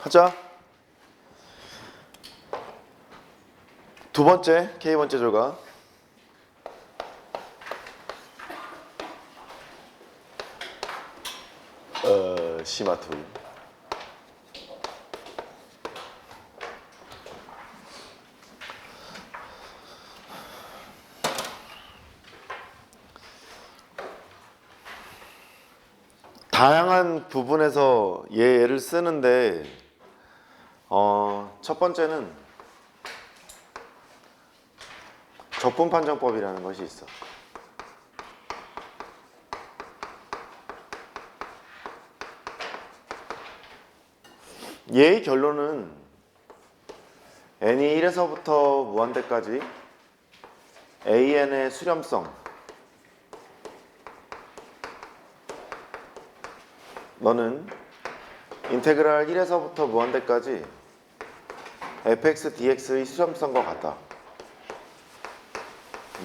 하자. 두 번째 K번째 조각. 시마툴. 다양한 부분에서 얘를 쓰는데 첫 번째는 적분 판정법이라는 것이 있어. 얘의 결론은 n이 1에서부터 무한대까지 an의 수렴성, 너는 인테그랄 1에서부터 무한대까지 fx dx의 수렴성과 같다.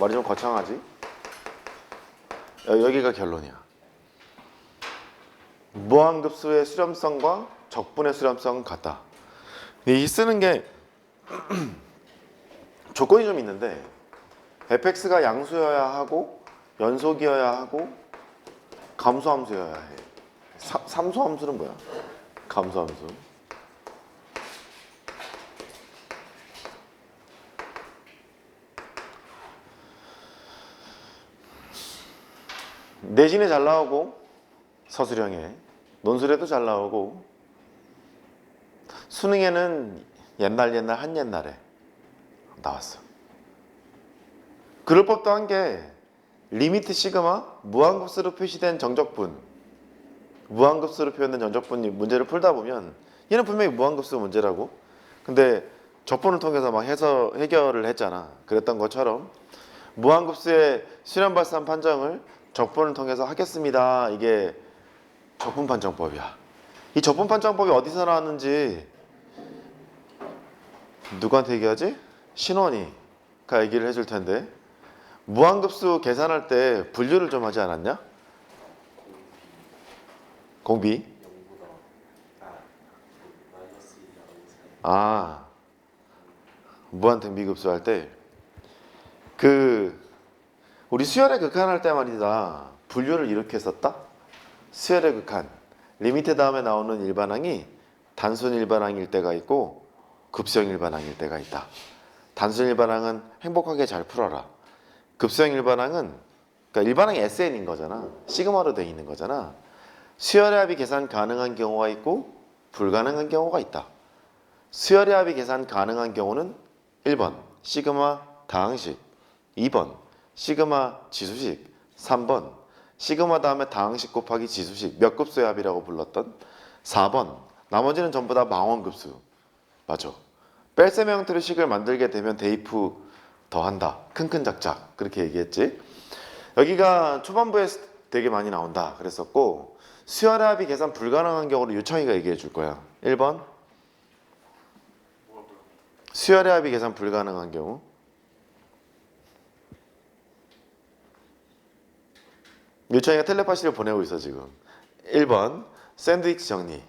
말이 좀 거창하지? 여기가 결론이야. 무한급수의 수렴성과 적분의 수렴성은 같다. 이 쓰는 게 조건이 좀 있는데 fx가 양수여야 하고 연속이어야 하고 감소함수여야 해. 삼수함수는 뭐야? 감소함수. 내신에 잘 나오고 서술형에 논술에도 잘 나오고 수능에는 옛날 한옛날에 나왔어. 그럴 법도 한 게 리미트 시그마 무한급수로 표시된 정적분, 무한급수로 표현된 정적분이 문제를 풀다 보면 얘는 분명히 무한급수 문제라고. 근데 적분을 통해서 막 해서 해결을 했잖아. 그랬던 것처럼 무한급수의 수렴 발산 판정을 적분을 통해서 하겠습니다. 이게 적분 판정법이야. 이 적분 판정법이 어디서 나왔는지 누구한테 얘기하지? 신원이가 얘기를 해줄 텐데 무한급수 계산할 때 분류를 좀 하지 않았냐? 공비. 무한등 미급수 할 때 우리 수열의 극한할 때 말이다. 분류를 이렇게 썼다. 수열의 극한. 리미트 다음에 나오는 일반항이 단순 일반항일 때가 있고 급수형 일반항일 때가 있다. 단순 일반항은 행복하게 잘 풀어라. 급수형 일반항은 그러니까 일반항이 SN인 거잖아. 시그마로 되어 있는 거잖아. 수열의 합이 계산 가능한 경우가 있고 불가능한 경우가 있다. 수열의 합이 계산 가능한 경우는 1번 시그마 다항식, 2번 시그마 지수식, 3번 시그마 다음에 다항식 곱하기 지수식 몇 급수의 합이라고 불렀던 4번 나머지는 전부 다 망원급수. 맞아. 뺄셈 형태로 식을 만들게 되면 대입후 더한다. 큰큰 작작 그렇게 얘기했지. 여기가 초반부에 되게 많이 나온다 그랬었고 수열의 합이 계산 불가능한 경우를 유창이가 얘기해 줄 거야. 1번 수열의 합이 계산 불가능한 경우 유창이가 텔레파시를 보내고 있어 지금. 1번 샌드위치 정리,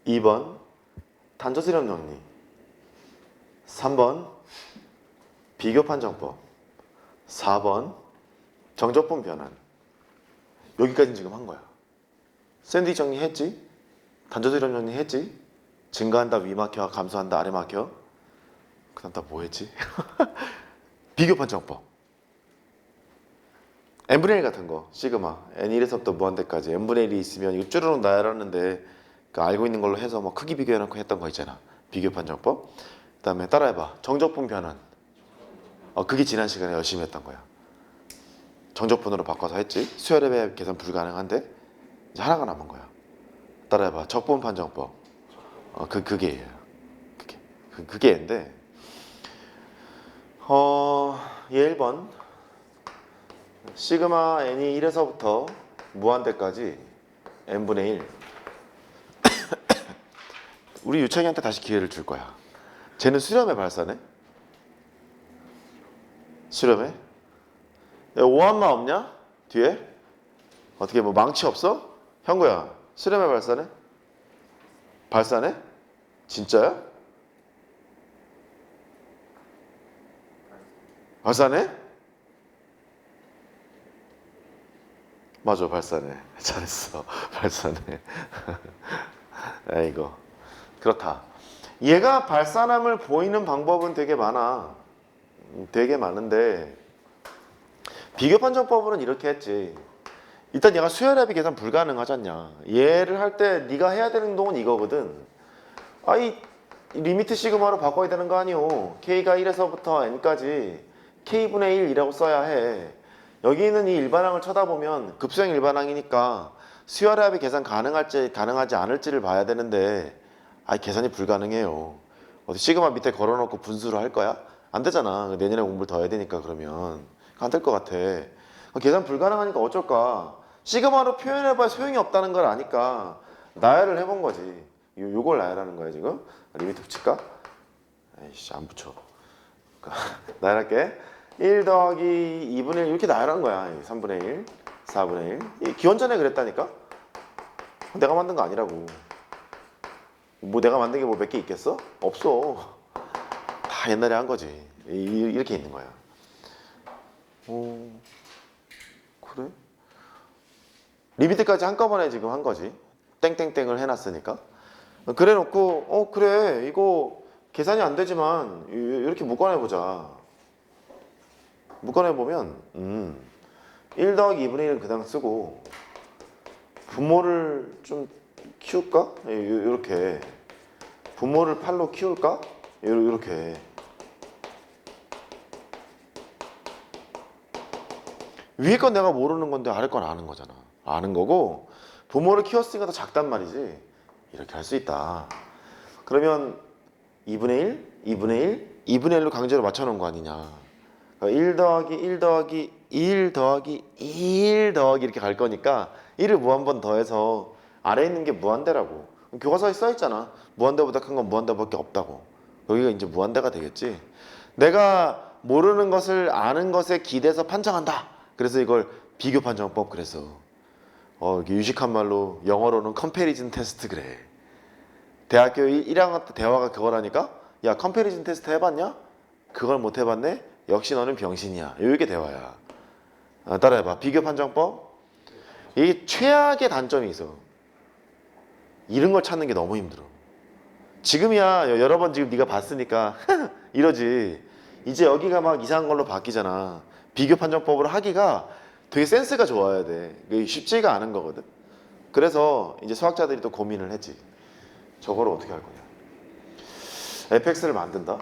2번 단조수렴 정리, 3번 비교 판정법, 4번 정적분 변환. 여기까지는 지금 한 거야. 샌드위치 정리 했지? 단조수렴 정리 했지? 증가한다 위 막혀, 감소한다 아래 막혀. 그 다음 다 뭐 했지? 비교 판정법. n분의 1 같은 거, 시그마 n 1에서부터 무한대까지 n분의 1이 있으면 이거 쭈르륵 나열하는데 그 알고 있는 걸로 해서 뭐 크기 비교해놓고 했던 거 있잖아. 비교 판정법. 그 다음에 따라해봐. 정적분 변환. 그게 지난 시간에 열심히 했던 거야. 정적분으로 바꿔서 했지. 수열의 계산 불가능한데 이제 하나가 남은 거야. 따라해봐. 적분 판정법. 그게 얘야. 그게 얘인데 얘 1번 시그마 n이 1에서부터 무한대까지 n분의 1. 우리 유창이한테 다시 기회를 줄 거야. 쟤는 수렴의 발사네. 수렴해? 오한마 없냐? 뒤에? 어떻게 뭐 망치 없어? 형구야 수렴의 발사네? 발산해? 진짜야? 발산해? 맞아, 발산해. 잘했어. 발산해. 아이고. 그렇다. 얘가 발산함을 보이는 방법은 되게 많아. 되게 많은데 비교 판정법으로는 이렇게 했지. 일단 얘가 수열합이 계산 불가능하잖냐. 얘를 할 때 네가 해야 되는 행동은 이거거든. 아이 리미트 시그마로 바꿔야 되는 거 아니오. K가 1에서부터 N까지 K분의 1이라고 써야 해. 여기 있는 이 일반항을 쳐다보면 급수형 일반항이니까 수열합이 계산 가능할지 가능하지 않을지를 봐야 되는데 계산이 불가능해요. 어디 시그마 밑에 걸어놓고 분수를 할 거야? 안 되잖아. 내년에 공부를 더 해야 되니까. 그러면 안 될 것 같아. 계산 불가능하니까 어쩔까? 시그마로 표현해봐야 소용이 없다는 걸 아니까 나열을 해본 거지. 요걸 나열하는 거야 지금. 리미트 붙일까? 에이씨 안 붙여. 나열할게. 1 더하기 2분의 1 이렇게 나열한 거야. 3분의 1, 4분의 1. 기원전에 그랬다니까? 내가 만든 거 아니라고. 뭐 내가 만든 게 뭐 몇 개 있겠어? 없어. 다 옛날에 한 거지. 이렇게 있는 거야. 그래? 리미트까지 한꺼번에 지금 한 거지. 땡땡땡을 해놨으니까. 그래 놓고 그래 이거 계산이 안 되지만 이렇게 묶어내보자. 묶어내보면 1 더하기 2분의 1은 그냥 쓰고 분모를 좀 키울까? 이렇게 분모를 8로 키울까? 이렇게 위에 건 내가 모르는 건데 아래 건 아는 거잖아. 아는 거고 분모를 키웠으니까 더 작단 말이지. 이렇게 할 수 있다. 그러면 2분의 1, 2분의 1, 2분의 1로 강제로 맞춰놓은 거 아니냐. 1 더하기 1 더하기 1 더하기 1 더하기 이렇게 갈 거니까 1을 무한 번 더해서 아래에 있는 게 무한대라고. 교과서에 써있잖아. 무한대보다 큰 건 무한대밖에 없다고. 여기가 이제 무한대가 되겠지. 내가 모르는 것을 아는 것에 기대서 판정한다. 그래서 이걸 비교 판정법 그래서 이게 유식한 말로 영어로는 컴패리즌 테스트 그래. 대학교 1학년 때 대화가 그거라니까. 야 컴패리즌 테스트 해봤냐? 그걸 못 해봤네? 역시 너는 병신이야. 이게 대화야. 따라해봐. 비교 판정법. 이게 최악의 단점이 있어. 이런 걸 찾는 게 너무 힘들어. 지금이야 여러 번 지금 네가 봤으니까 이러지. 이제 여기가 막 이상한 걸로 바뀌잖아. 비교 판정법으로 하기가 되게 센스가 좋아야 돼. 이게 쉽지가 않은 거거든. 그래서 이제 수학자들이 또 고민을 했지. 저거를 어떻게 할 거냐. fx를 만든다.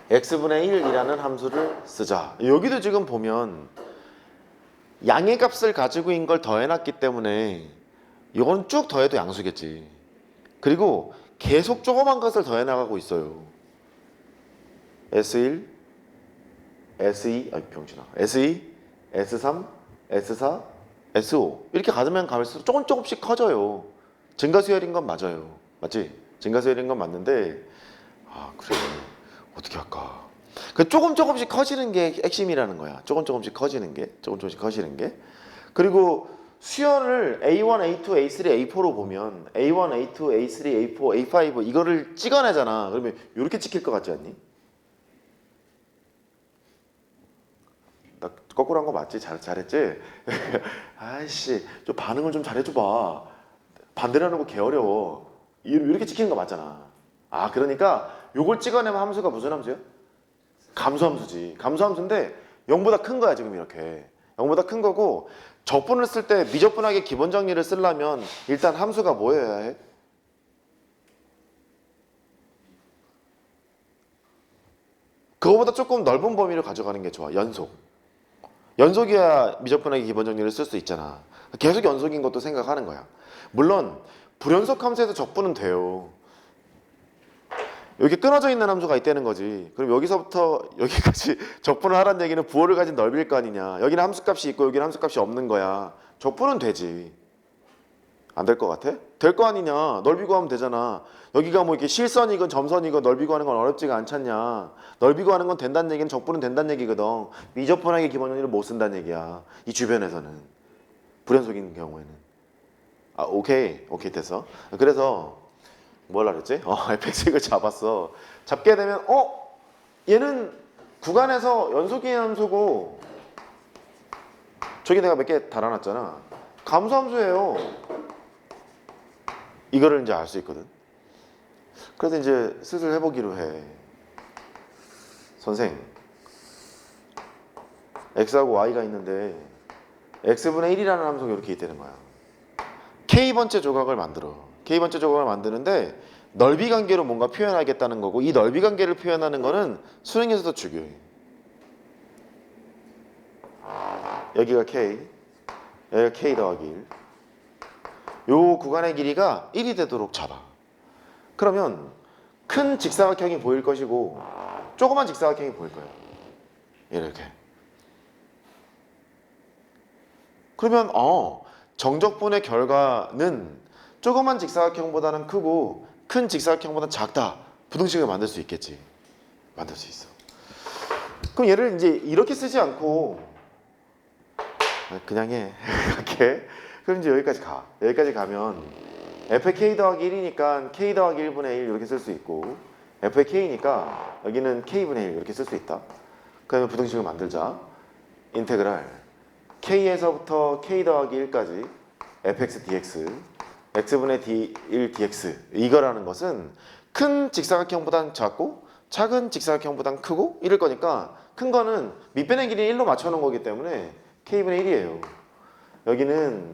x분의 1이라는 함수를 쓰자. 여기도 지금 보면 양의 값을 가지고 있는 걸 더해놨기 때문에 이건 쭉 더해도 양수겠지. 그리고 계속 조그만 것을 더해나가고 있어요. S1, S2, 병신아. S2, S3, S4, S5 이렇게 가면 갈수록 조금씩 커져요. 증가수열인 건 맞아요. 맞지? 증가수열인 건 맞는데 그래 어떻게 할까? 그 조금씩 커지는 게 핵심이라는 거야. 조금씩 커지는 게. 그리고 수열을 A1, A2, A3, A4로 보면 A1, A2, A3, A4, A5 이거를 찍어내잖아. 그러면 이렇게 찍힐 것 같지 않니? 나 거꾸로 한 거 맞지? 잘했지? 아이씨 좀 반응을 좀 잘해줘봐. 반대로 하는 거 개 어려워. 이렇게 찍히는 거 맞잖아. 그러니까 요걸 찍어내면 함수가 무슨 함수야? 감수함수지. 감수함수인데 0보다 큰 거야 지금 이렇게. 0보다 큰 거고 적분을 쓸 때 미적분하게 기본 정리를 쓰려면 일단 함수가 뭐여야 해? 그거보다 조금 넓은 범위를 가져가는 게 좋아. 연속이야 미적분하게 기본 정리를 쓸 수 있잖아. 계속 연속인 것도 생각하는 거야. 물론 불연속 함수에서 적분은 돼요. 여기 끊어져 있는 함수가 있다는 거지. 그럼 여기서부터 여기까지 적분을 하라는 얘기는 부호를 가진 넓이일 거 아니냐. 여기는 함수값이 있고 여기는 함수값이 없는 거야. 적분은 되지. 안 될 것 같아? 될 거 아니냐. 넓이 구하면 되잖아. 여기가 뭐 이렇게 실선이건 점선이건 넓이 구하는 건 어렵지가 않잖냐. 넓이 구하는 건 된다는 얘기는 적분은 된다는 얘기거든. 미적분하게 기본 정리를 못 쓴다는 얘기야. 이 주변에서는. 불연속인 경우에는. 오케이 됐어. 그래서 뭐라 그랬지? fx를 잡았어. 잡게 되면 얘는 구간에서 연속의 함수고 저기 내가 몇 개 달아놨잖아. 감소함수예요. 이거를 이제 알 수 있거든. 그래서 이제 슬슬 해보기로 해. 선생, x하고 y가 있는데 x분의 1이라는 함수가 이렇게 있다는 거야. k번째 조각을 만들어. k번째 조각을 만드는데 넓이 관계로 뭔가 표현하겠다는 거고, 이 넓이 관계를 표현하는 거는 수능에서도 중요해. 여기가 k, 여기가 k 더하기 1. 요 구간의 길이가 1이 되도록 잡아. 그러면 큰 직사각형이 보일 것이고 조그만 직사각형이 보일 거예요. 이렇게. 그러면 정적분의 결과는 조그만 직사각형보다는 크고 큰 직사각형보다 작다. 부등식을 만들 수 있겠지. 만들 수 있어. 그럼 얘를 이제 이렇게 쓰지 않고 그냥 해. 이렇게. 그럼 이제 여기까지 가. 여기까지 가면 f의 k 더하기 1이니까 k 더하기 1분의 1 이렇게 쓸 수 있고, f의 k니까 여기는 k분의 1 이렇게 쓸 수 있다. 그러면 부등식을 만들자. 인테그랄 k에서부터 k 더하기 1까지 fx dx x분의 d1 dx. 이거라는 것은 큰 직사각형보단 작고 작은 직사각형보단 크고 이럴 거니까, 큰 거는 밑변의 길이 1로 맞춰놓은 거기 때문에 k분의 1이에요. 여기는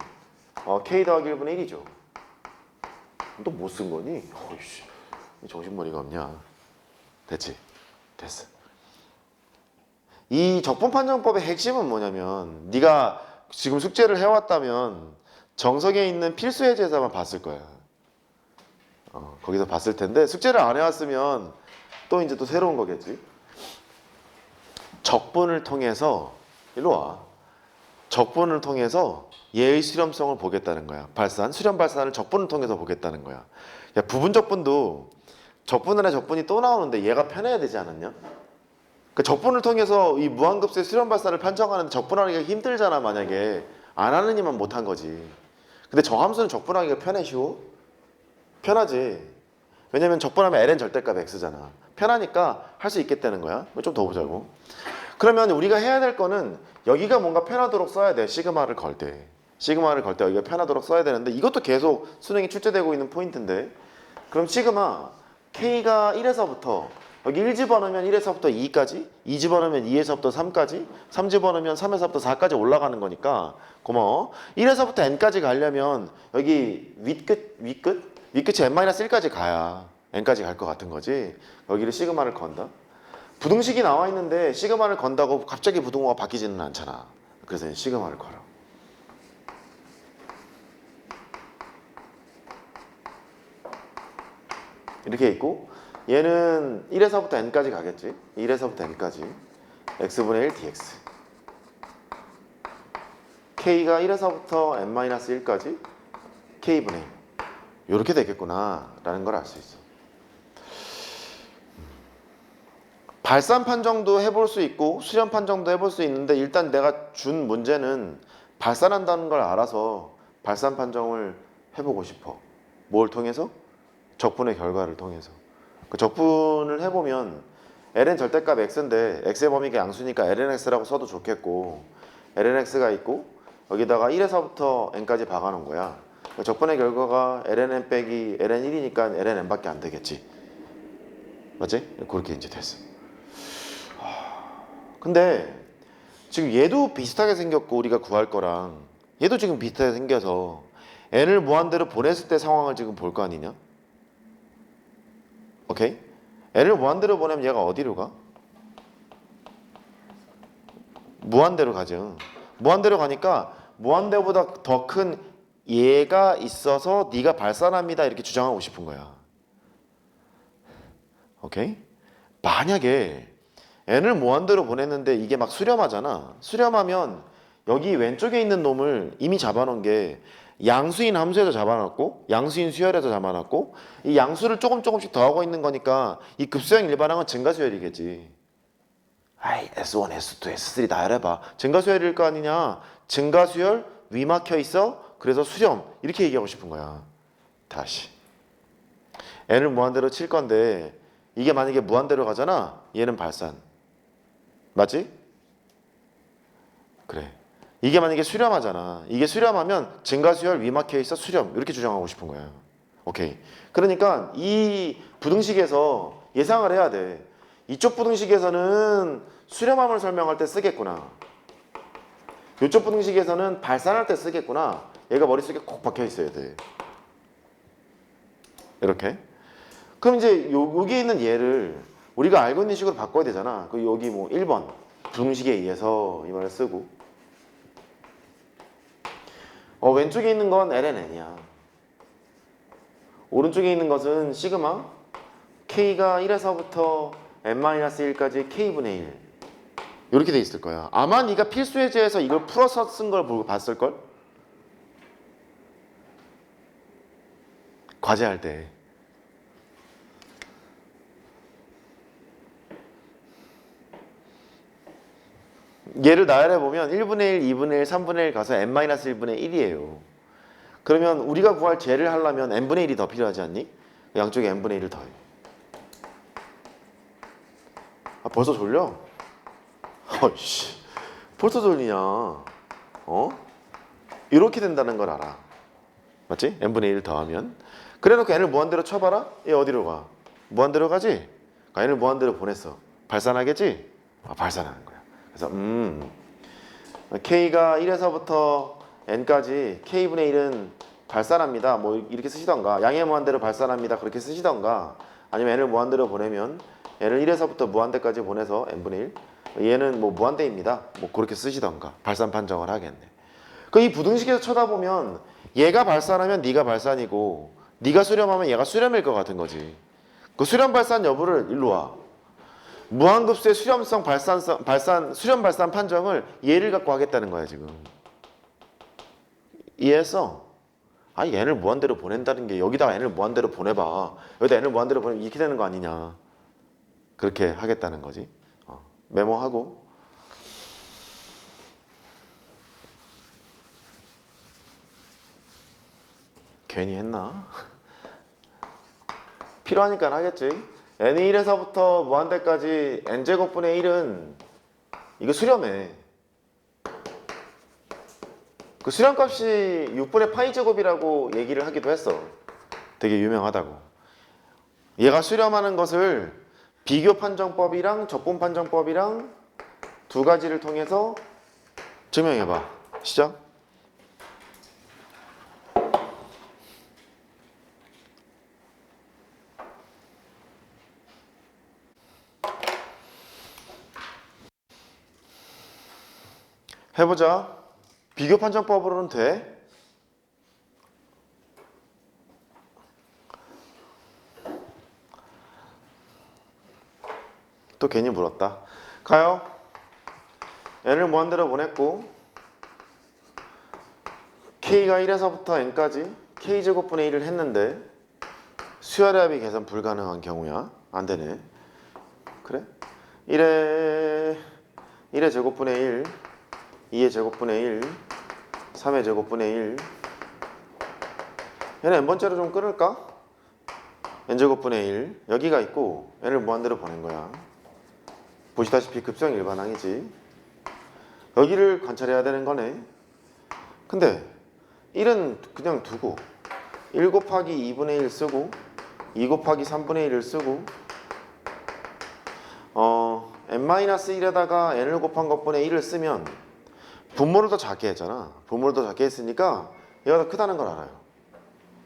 k 더하기 1분의 1이죠. 또 뭐 쓴 거니? 어이씨, 정신머리가 없냐. 됐지? 됐어. 이 적분판정법의 핵심은 뭐냐면, 네가 지금 숙제를 해왔다면 정석에 있는 필수 해제에서만 봤을 거야. 거기서 봤을 텐데, 숙제를 안 해왔으면 또 이제 또 새로운 거겠지. 적분을 통해서, 일로 와. 적분을 통해서 얘의 수렴성을 보겠다는 거야. 수렴 발산을 적분을 통해서 보겠다는 거야. 야, 부분 적분도 적분 안에 적분이 또 나오는데 얘가 편해야 되지 않았냐? 그 적분을 통해서 이 무한급수의 수렴 발산을 판정하는데 적분하기가 힘들잖아. 만약에 안 하는 이만 못한 거지. 근데 저 함수는 적분하기가 편해. 쉬워? 편하지. 왜냐면 적분하면 ln 절대값 x잖아. 편하니까 할 수 있겠다는 거야. 좀 더 보자고. 그러면 우리가 해야 될 거는 여기가 뭔가 편하도록 써야 돼. 시그마를 걸 때. 시그마를 걸 때 여기가 편하도록 써야 되는데, 이것도 계속 수능에 출제되고 있는 포인트인데, 그럼 시그마 k가 1에서부터 여기 1 집어넣으면 1에서부터 2까지, 2 집어넣으면 2에서부터 3까지, 3 집어넣으면 3에서부터 4까지 올라가는 거니까 고마워. 1에서부터 n까지 가려면 여기 윗끝이 n-1까지 가야 n까지 갈 것 같은 거지. 여기를 시그마를 건다. 부등식이 나와 있는데 시그마를 건다고 갑자기 부등호가 바뀌지는 않잖아. 그래서 시그마를 걸어. 이렇게 있고, 얘는 1에서부터 n까지 가겠지. 1에서부터 n까지 x분의 1 dx. k가 1에서부터 n-1까지 k분의 1. 이렇게 되겠구나 라는 걸 알 수 있어. 발산 판정도 해볼 수 있고 수렴 판정도 해볼 수 있는데, 일단 내가 준 문제는 발산한다는 걸 알아서 발산 판정을 해보고 싶어. 뭘 통해서? 적분의 결과를 통해서. 그 적분을 해보면 ln 절대값 x인데 x의 범위가 양수니까 lnx라고 써도 좋겠고, lnx가 있고 여기다가 1에서부터 n까지 박아놓은 거야. 적분의 결과가 ln 빼기 ln 1이니까 ln n밖에 안 되겠지. 맞지? 그렇게 이제 됐어. 근데 지금 얘도 비슷하게 생겼고 우리가 구할 거랑 얘도 지금 비슷하게 생겨서 n을 무한대로 보냈을 때 상황을 지금 볼 거 아니냐? 오케이? n을 무한대로 보내면 얘가 어디로 가? 무한대로 가죠. 무한대로 가니까 무한대보다 더 큰 얘가 있어서 네가 발산합니다 이렇게 주장하고 싶은 거야. 오케이? 만약에 n을 무한대로 보냈는데 이게 막 수렴하잖아. 수렴하면 여기 왼쪽에 있는 놈을 이미 잡아놓은 게 양수인 함수에서 잡아놨고 양수인 수열에서 잡아놨고, 이 양수를 조금씩 더하고 있는 거니까 이 급수형 일반항은 증가수열이겠지. 아이 S1, S2, S3 다 해봐. 증가수열일 거 아니냐. 증가수열 위 막혀 있어. 그래서 수렴 이렇게 얘기하고 싶은 거야. 다시 n을 무한대로 칠 건데 이게 만약에 무한대로 가잖아. 얘는 발산. 맞지? 그래. 이게 만약에 수렴하잖아. 이게 수렴하면 증가수열 위막혀 있어 수렴 이렇게 주장하고 싶은 거야. 오케이. 그러니까 이 부등식에서 예상을 해야 돼. 이쪽 부등식에서는 수렴함을 설명할 때 쓰겠구나. 이쪽 부등식에서는 발산할 때 쓰겠구나. 얘가 머릿속에 콕 박혀 있어야 돼. 이렇게. 그럼 이제 여기 있는 얘를 우리가 알고 있는 식으로 바꿔야 되잖아. 그 여기 뭐 1번 부등식에 의해서 이 말을 쓰고 왼쪽에 있는 건 lnn이야. 오른쪽에 있는 것은 시그마 k가 1에서부터 n-1까지 k분의 1 이렇게 돼 있을 거야. 아마 네가 필수예제에서 이걸 풀어서 쓴 걸 봤을걸? 과제할 때. 얘를 나열해보면 1분의 1, 2분의 1, 3분의 1 가서 n-1분의 1이에요. 그러면 우리가 구할 쟤를 하려면 n분의 1이 더 필요하지 않니? 양쪽에 n분의 1을 더해. 벌써 졸려? 어이씨, 벌써 졸리냐? 이렇게 된다는 걸 알아. 맞지? n분의 1 더하면. 그래놓고 n을 무한대로 쳐봐라? 얘 어디로 가? 무한대로 가지? n을 무한대로 보냈어. 발산하겠지? 발산하는 거야. 그래서 k가 1에서부터 n까지 k분의 1은 발산합니다. 뭐 이렇게 쓰시던가 양의 무한대로 발산합니다. 그렇게 쓰시던가 아니면 n을 무한대로 보내면 n을 1에서부터 무한대까지 보내서 n분의 1 얘는 뭐 무한대입니다. 뭐 그렇게 쓰시던가 발산 판정을 하겠네. 그 이 부등식에서 쳐다보면 얘가 발산하면 네가 발산이고 네가 수렴하면 얘가 수렴일 것 같은 거지. 그 수렴 발산 여부를 일로 와. 무한급수의 수렴성 수렴 발산 판정을 얘를 갖고 하겠다는 거야 지금. 이해했어? 얘를 무한대로 보낸다는 게 여기다가 n을 무한대로 보내봐. 여기다 n을 무한대로 보내면 이렇게 되는 거 아니냐. 그렇게 하겠다는 거지. 메모하고. 괜히 했나? 필요하니까 하겠지. n이 1에서부터 무한대까지 n제곱분의 1은 이거 수렴해. 그 수렴값이 6분의 파이 제곱이라고 얘기를 하기도 했어. 되게 유명하다고. 얘가 수렴하는 것을 비교 판정법이랑 적분 판정법이랑 두 가지를 통해서 증명해봐. 시작. 해보자. 비교 판정법으로는 돼. 또 괜히 물었다. 가요. n을 무한대로 보냈고 k가 1에서부터 n까지 k제곱분의 1을 했는데 수열의 합이 계산 불가능한 경우야. 안 되네. 그래? 1의 제곱분의 1 2의 제곱분의 1 3의 제곱분의 1 얘는 n번째로 좀 끊을까? n제곱분의 1 여기가 있고 n을 무한대로 보낸 거야. 보시다시피 급성 일반항이지. 여기를 관찰해야 되는 거네. 근데 1은 그냥 두고 1 곱하기 2분의 1 쓰고 2 곱하기 3분의 1을 쓰고 n-1에다가 n을 곱한 것분의 1을 쓰면 분모를 더 작게 했잖아. 분모를 더 작게 했으니까 얘가 더 크다는 걸 알아요.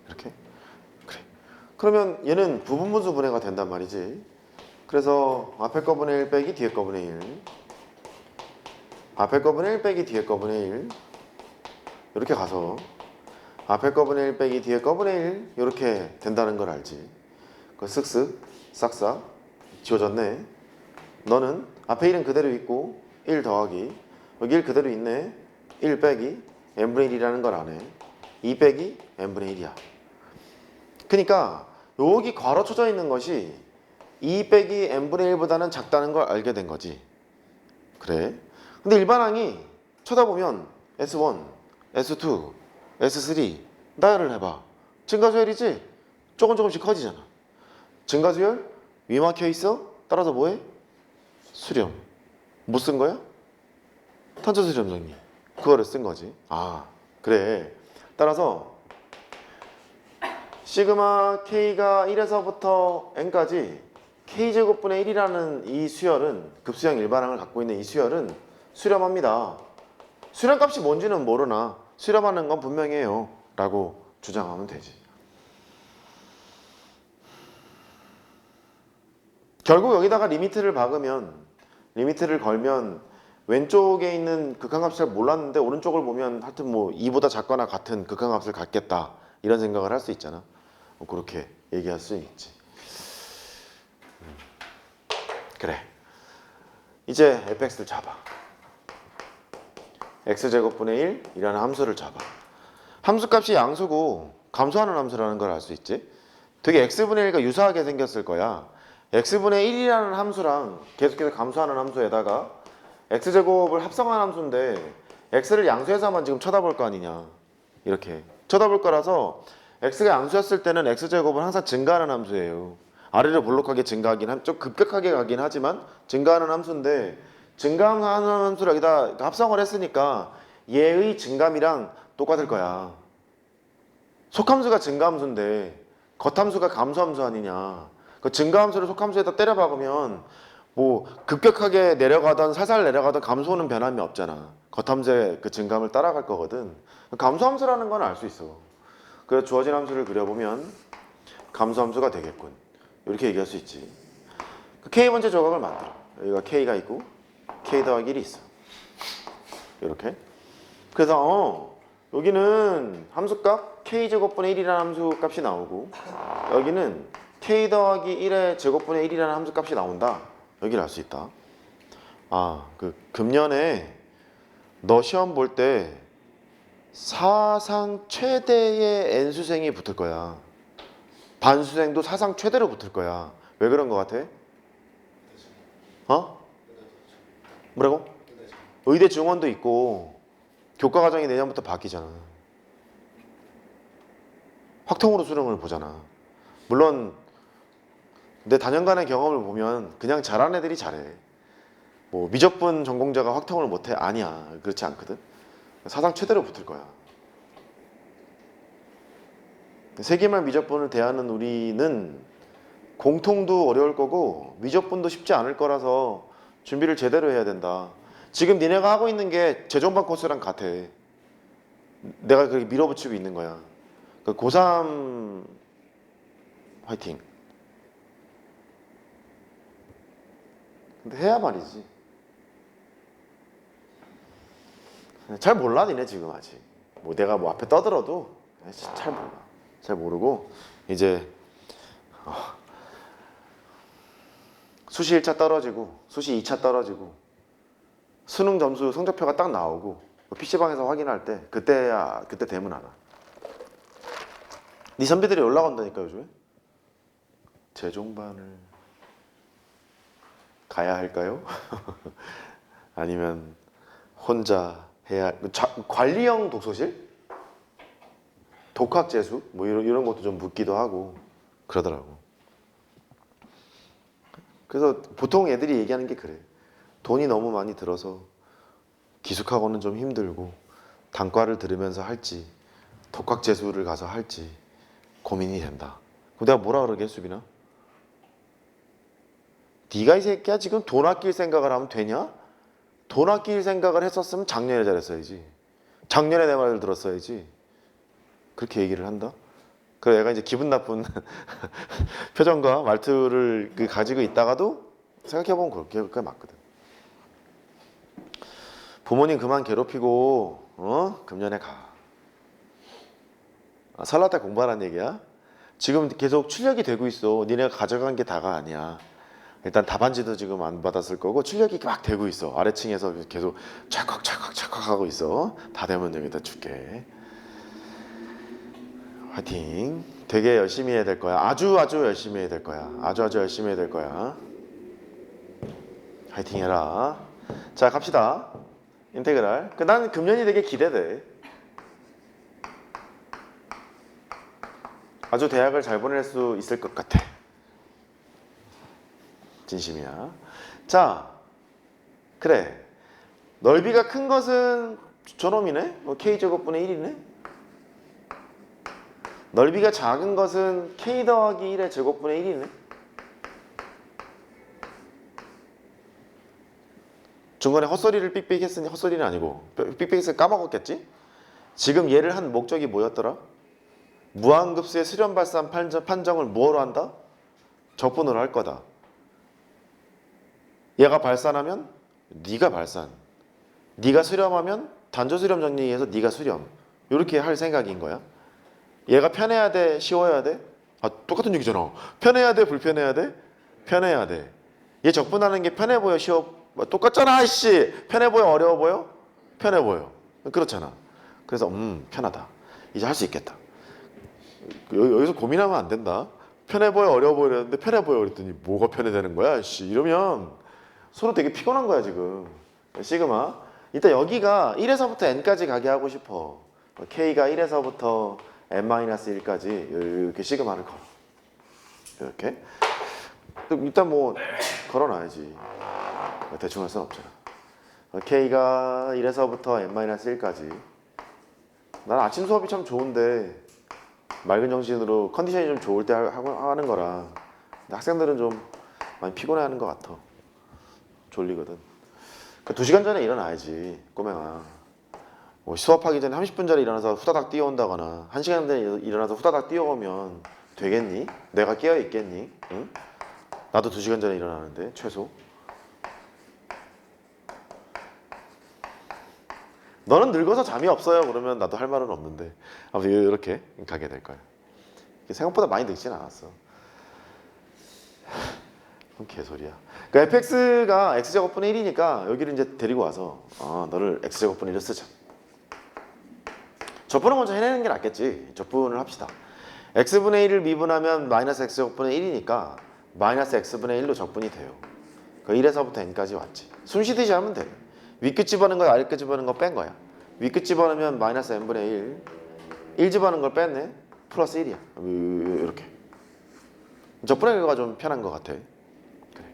이렇게. 그래. 그러면 얘는 부분분수 분해가 된단 말이지. 그래서 앞에 거분의 1 빼기 뒤에 거분의 1 앞에 거분의 1 빼기 뒤에 거분의 1 이렇게 가서 앞에 거분의 1 빼기 뒤에 거분의 1 이렇게 된다는 걸 알지. 그 쓱쓱 싹싹 지워졌네. 너는 앞에 1은 그대로 있고 1 더하기 여기 1 그대로 있네. 1 빼기 n분의 1이라는 걸 아네. 2 빼기 n분의 1이야. 그러니까 여기 괄호쳐져 있는 것이 2 빼기 n분의 1보다는 작다는 걸 알게 된 거지. 그래. 근데 일반항이 쳐다보면 S1, S2, S3 나열을 해봐. 증가수열이지? 조금씩 커지잖아. 증가수열 위 막혀 있어? 따라서 뭐해? 수렴. 뭐 쓴 거야? 탄저수렴 정리. 그거를 쓴 거지. 아 그래. 따라서 시그마 K가 1에서부터 N까지 K제곱분의 1이라는 이 수열은, 급수형 일반항을 갖고 있는 이 수열은 수렴합니다. 수렴값이 뭔지는 모르나 수렴하는 건 분명해요 라고 주장하면 되지. 결국 여기다가 리미트를 박으면, 리미트를 걸면 왼쪽에 있는 극한값을 잘 몰랐는데 오른쪽을 보면 하여튼 뭐 2보다 작거나 같은 극한값을 갖겠다 이런 생각을 할 수 있잖아. 그렇게 얘기할 수 있지. 그래. 이제 fx를 잡아. x제곱분의 1이라는 함수를 잡아. 함수값이 양수고 감소하는 함수라는 걸 알 수 있지. 되게 x분의 1과 유사하게 생겼을 거야. x분의 1이라는 함수랑 계속해서 감소하는 함수에다가 x제곱을 합성한 함수인데 x를 양수에서만 지금 쳐다볼 거 아니냐. 이렇게 쳐다볼 거라서 x가 양수였을 때는 x제곱은 항상 증가하는 함수예요. 아래로 볼록하게 증가하긴 좀 급격하게 가긴 하지만 증가하는 함수인데, 증가하는 함수를 여기다 합성을 했으니까 얘의 증감이랑 똑같을 거야. 속함수가 증가함수인데 겉함수가 감소함수 아니냐. 그 증가함수를 속함수에다 때려 박으면 뭐 급격하게 내려가던 살살 내려가던 감소는 변함이 없잖아. 겉함수의 그 증감을 따라갈 거거든. 감소함수라는 건 알 수 있어. 그래서 주어진 함수를 그려보면 감소함수가 되겠군. 이렇게 얘기할 수 있지. K 번째 조각을 만들어. 여기가 K가 있고 K 더하기 1이 있어. 이렇게. 그래서 여기는 함수값 K제곱분의 1이라는 함수값이 나오고, 여기는 K 더하기 1의 제곱분의 1이라는 함수값이 나온다. 여기를 알 수 있다. 아, 그 금년에 너 시험 볼 때 사상 최대의 N수생이 붙을 거야. 반수생도 사상 최대로 붙을 거야. 왜 그런 거 같아? 어? 뭐라고? 의대 증원도 있고 교과과정이 내년부터 바뀌잖아. 확통으로 수능을 보잖아. 물론 내 다년간의 경험을 보면 그냥 잘하는 애들이 잘해. 뭐 미적분 전공자가 확통을 못해? 아니야. 그렇지 않거든. 사상 최대로 붙을 거야. 세계말 미적분을 대하는 우리는 공통도 어려울 거고 미적분도 쉽지 않을 거라서 준비를 제대로 해야 된다. 지금 니네가 하고 있는 게 재종반 코스랑 같아. 내가 그렇게 밀어붙이고 있는 거야. 고3 화이팅. 근데 해야 말이지. 잘 몰라 니네 지금 아직. 뭐 내가 뭐 앞에 떠들어도 잘 몰라. 잘 모르고 이제 수시 1차 떨어지고 수시 2차 떨어지고 수능 점수 성적표가 딱 나오고 PC방에서 확인할 때 그때야, 그때 되면 알아. 네 선배들이 올라간다니까 요즘에. 재종반을 가야 할까요? 아니면 혼자 해야 관리형 독서실? 독학재수? 뭐 이런 것도 좀 묻기도 하고 그러더라고. 그래서 보통 애들이 얘기하는 게 그래. 돈이 너무 많이 들어서 기숙학원은 좀 힘들고 단과를 들으면서 할지 독학재수를 가서 할지 고민이 된다. 그럼 내가 뭐라 그러게 수빈아? 네가 이 새끼야 지금 돈 아낄 생각을 하면 되냐? 돈 아낄 생각을 했었으면 작년에 잘했어야지. 작년에 내 말을 들었어야지. 그렇게 얘기를 한다. 그래 얘가 이제 기분 나쁜 표정과 말투를 가지고 있다가도 생각해보면 그게 맞거든. 부모님 그만 괴롭히고 금년에 가. 설날 때 공부하라는 얘기야. 지금 계속 출력이 되고 있어. 니네가 가져간 게 다가 아니야. 일단 답안지도 지금 안 받았을 거고 출력이 막 되고 있어. 아래층에서 계속 찰칵 하고 있어. 다 되면 여기다 줄게. 화이팅. 되게 열심히 해야 될 거야. 아주 열심히 해야 될 거야. 아주 열심히 해야 될 거야. 화이팅 해라. 자 갑시다. 인테그랄. 난 금년이 되게 기대돼. 아주 대학을 잘 보낼 수 있을 것 같아. 진심이야. 자, 그래. 넓이가 큰 것은 저놈이네. K제곱분의 1이네. 넓이가 작은 것은 K 더하기 1의 제곱분의 1이네. 중간에 헛소리를 삑삑 했으니 헛소리는 아니고 삑삑 했으니 까먹었겠지? 지금 얘를 한 목적이 뭐였더라? 무한급수의 수렴 발산 판정을 뭐로 한다? 적분으로 할 거다. 얘가 발산하면 네가 발산, 네가 수렴하면 단조 수렴 정리해서 네가 수렴. 이렇게 할 생각인 거야. 얘가 편해야 돼, 쉬워야 돼? 아, 똑같은 얘기잖아. 편해야 돼, 불편해야 돼? 편해야 돼. 얘 적분하는 게 편해 보여, 쉬워? 똑같잖아, 씨. 편해 보여, 어려워 보여? 편해 보여. 그렇잖아. 그래서 편하다. 이제 할 수 있겠다. 여기서 고민하면 안 된다. 편해 보여, 어려워 보여 이랬는데 편해 보여 그랬더니 뭐가 편해되는 거야, 씨. 이러면 서로 되게 피곤한 거야, 지금. 시그마. 일단 여기가 1에서부터 n까지 가게 하고 싶어. k가 1에서부터 n-1까지 이렇게 시그마를 걸어. 이렇게. 일단 뭐 걸어놔야지. 대충 할 수는 없잖아. k가 1에서부터 n-1까지. 난 아침 수업이 참 좋은데 맑은 정신으로 컨디션이 좀 좋을 때 하는 거라. 근데 학생들은 좀 많이 피곤해하는 것 같아. 졸리거든. 2시간 전에 일어나야지, 꼬맹아. 뭐 수업하기 전에 30분 전에 일어나서 후다닥 뛰어온다거나 1시간 전에 일어나서 후다닥 뛰어오면 되겠니? 내가 깨어있겠니? 응? 나도 2시간 전에 일어나는데 최소. 너는 늙어서 잠이 없어요 그러면 나도 할 말은 없는데 아무튼 이렇게 가게 될 거야. 생각보다 많이 늙진 않았어. 그건 개소리야. 그러니까 fx가 x제곱분의 1이니까 여기를 이제 데리고 와서 너를 x제곱분의 1을 쓰자. 적분을 먼저 해내는 게 낫겠지. 적분을 합시다. x분의 1을 미분하면 마이너스 x제곱분의 1이니까 마이너스 x분의 1로 적분이 돼요. 그 1에서부터 n까지 왔지. 숨쉬듯이 하면 돼. 윗끝 집어넣은 거 아랫끝 집어넣은 거 뺀 거야. 윗끝 집어넣으면 마이너스 n분의 1 집어넣은 걸 뺐네. 플러스 1이야. 이렇게. 적분의 결과가 좀 편한 것 같아. 그래.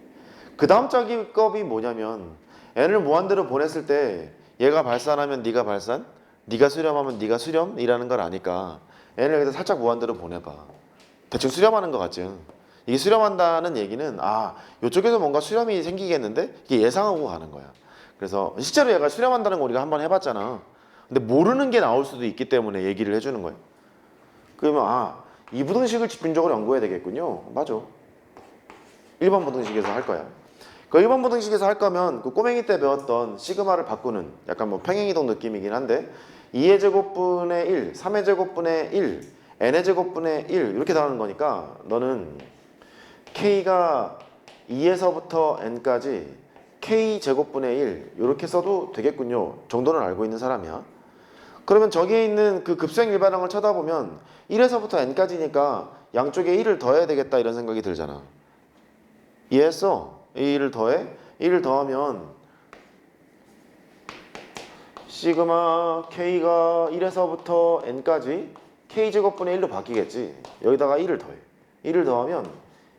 그 다음 작업이 뭐냐면 n을 무한대로 보냈을 때 얘가 발산하면 네가 발산, 네가 수렴하면 네가 수렴이라는 걸 아니까 n을 여기다 살짝 무한대로 보내봐. 대충 수렴하는 것 같지. 이게 수렴한다는 얘기는 이쪽에서 뭔가 수렴이 생기겠는데 이게 예상하고 가는 거야. 그래서 실제로 얘가 수렴한다는 거 우리가 한번 해봤잖아. 근데 모르는 게 나올 수도 있기 때문에 얘기를 해주는 거야. 그러면 이 부등식을 집중적으로 연구해야 되겠군요. 맞아. 1번 부등식에서 할 거야. 그 1번 부등식에서 할 거면 그 꼬맹이 때 배웠던 시그마를 바꾸는 약간 뭐 평행이동 느낌이긴 한데 2의 제곱분의 1, 3의 제곱분의 1, n의 제곱분의 1 이렇게 나오는 거니까 너는 k가 2에서부터 n까지 k 제곱분의 1 이렇게 써도 되겠군요. 정도는 알고 있는 사람이야. 그러면 저기에 있는 그 급수형 일반항을 쳐다보면 1에서부터 n까지니까 양쪽에 1을 더해야 되겠다 이런 생각이 들잖아. 이해했어? 1을 더해? 1을 더하면 시그마 k가 1에서부터 n까지 k제곱분의 1로 바뀌겠지. 여기다가 1을 더해. 1을 더하면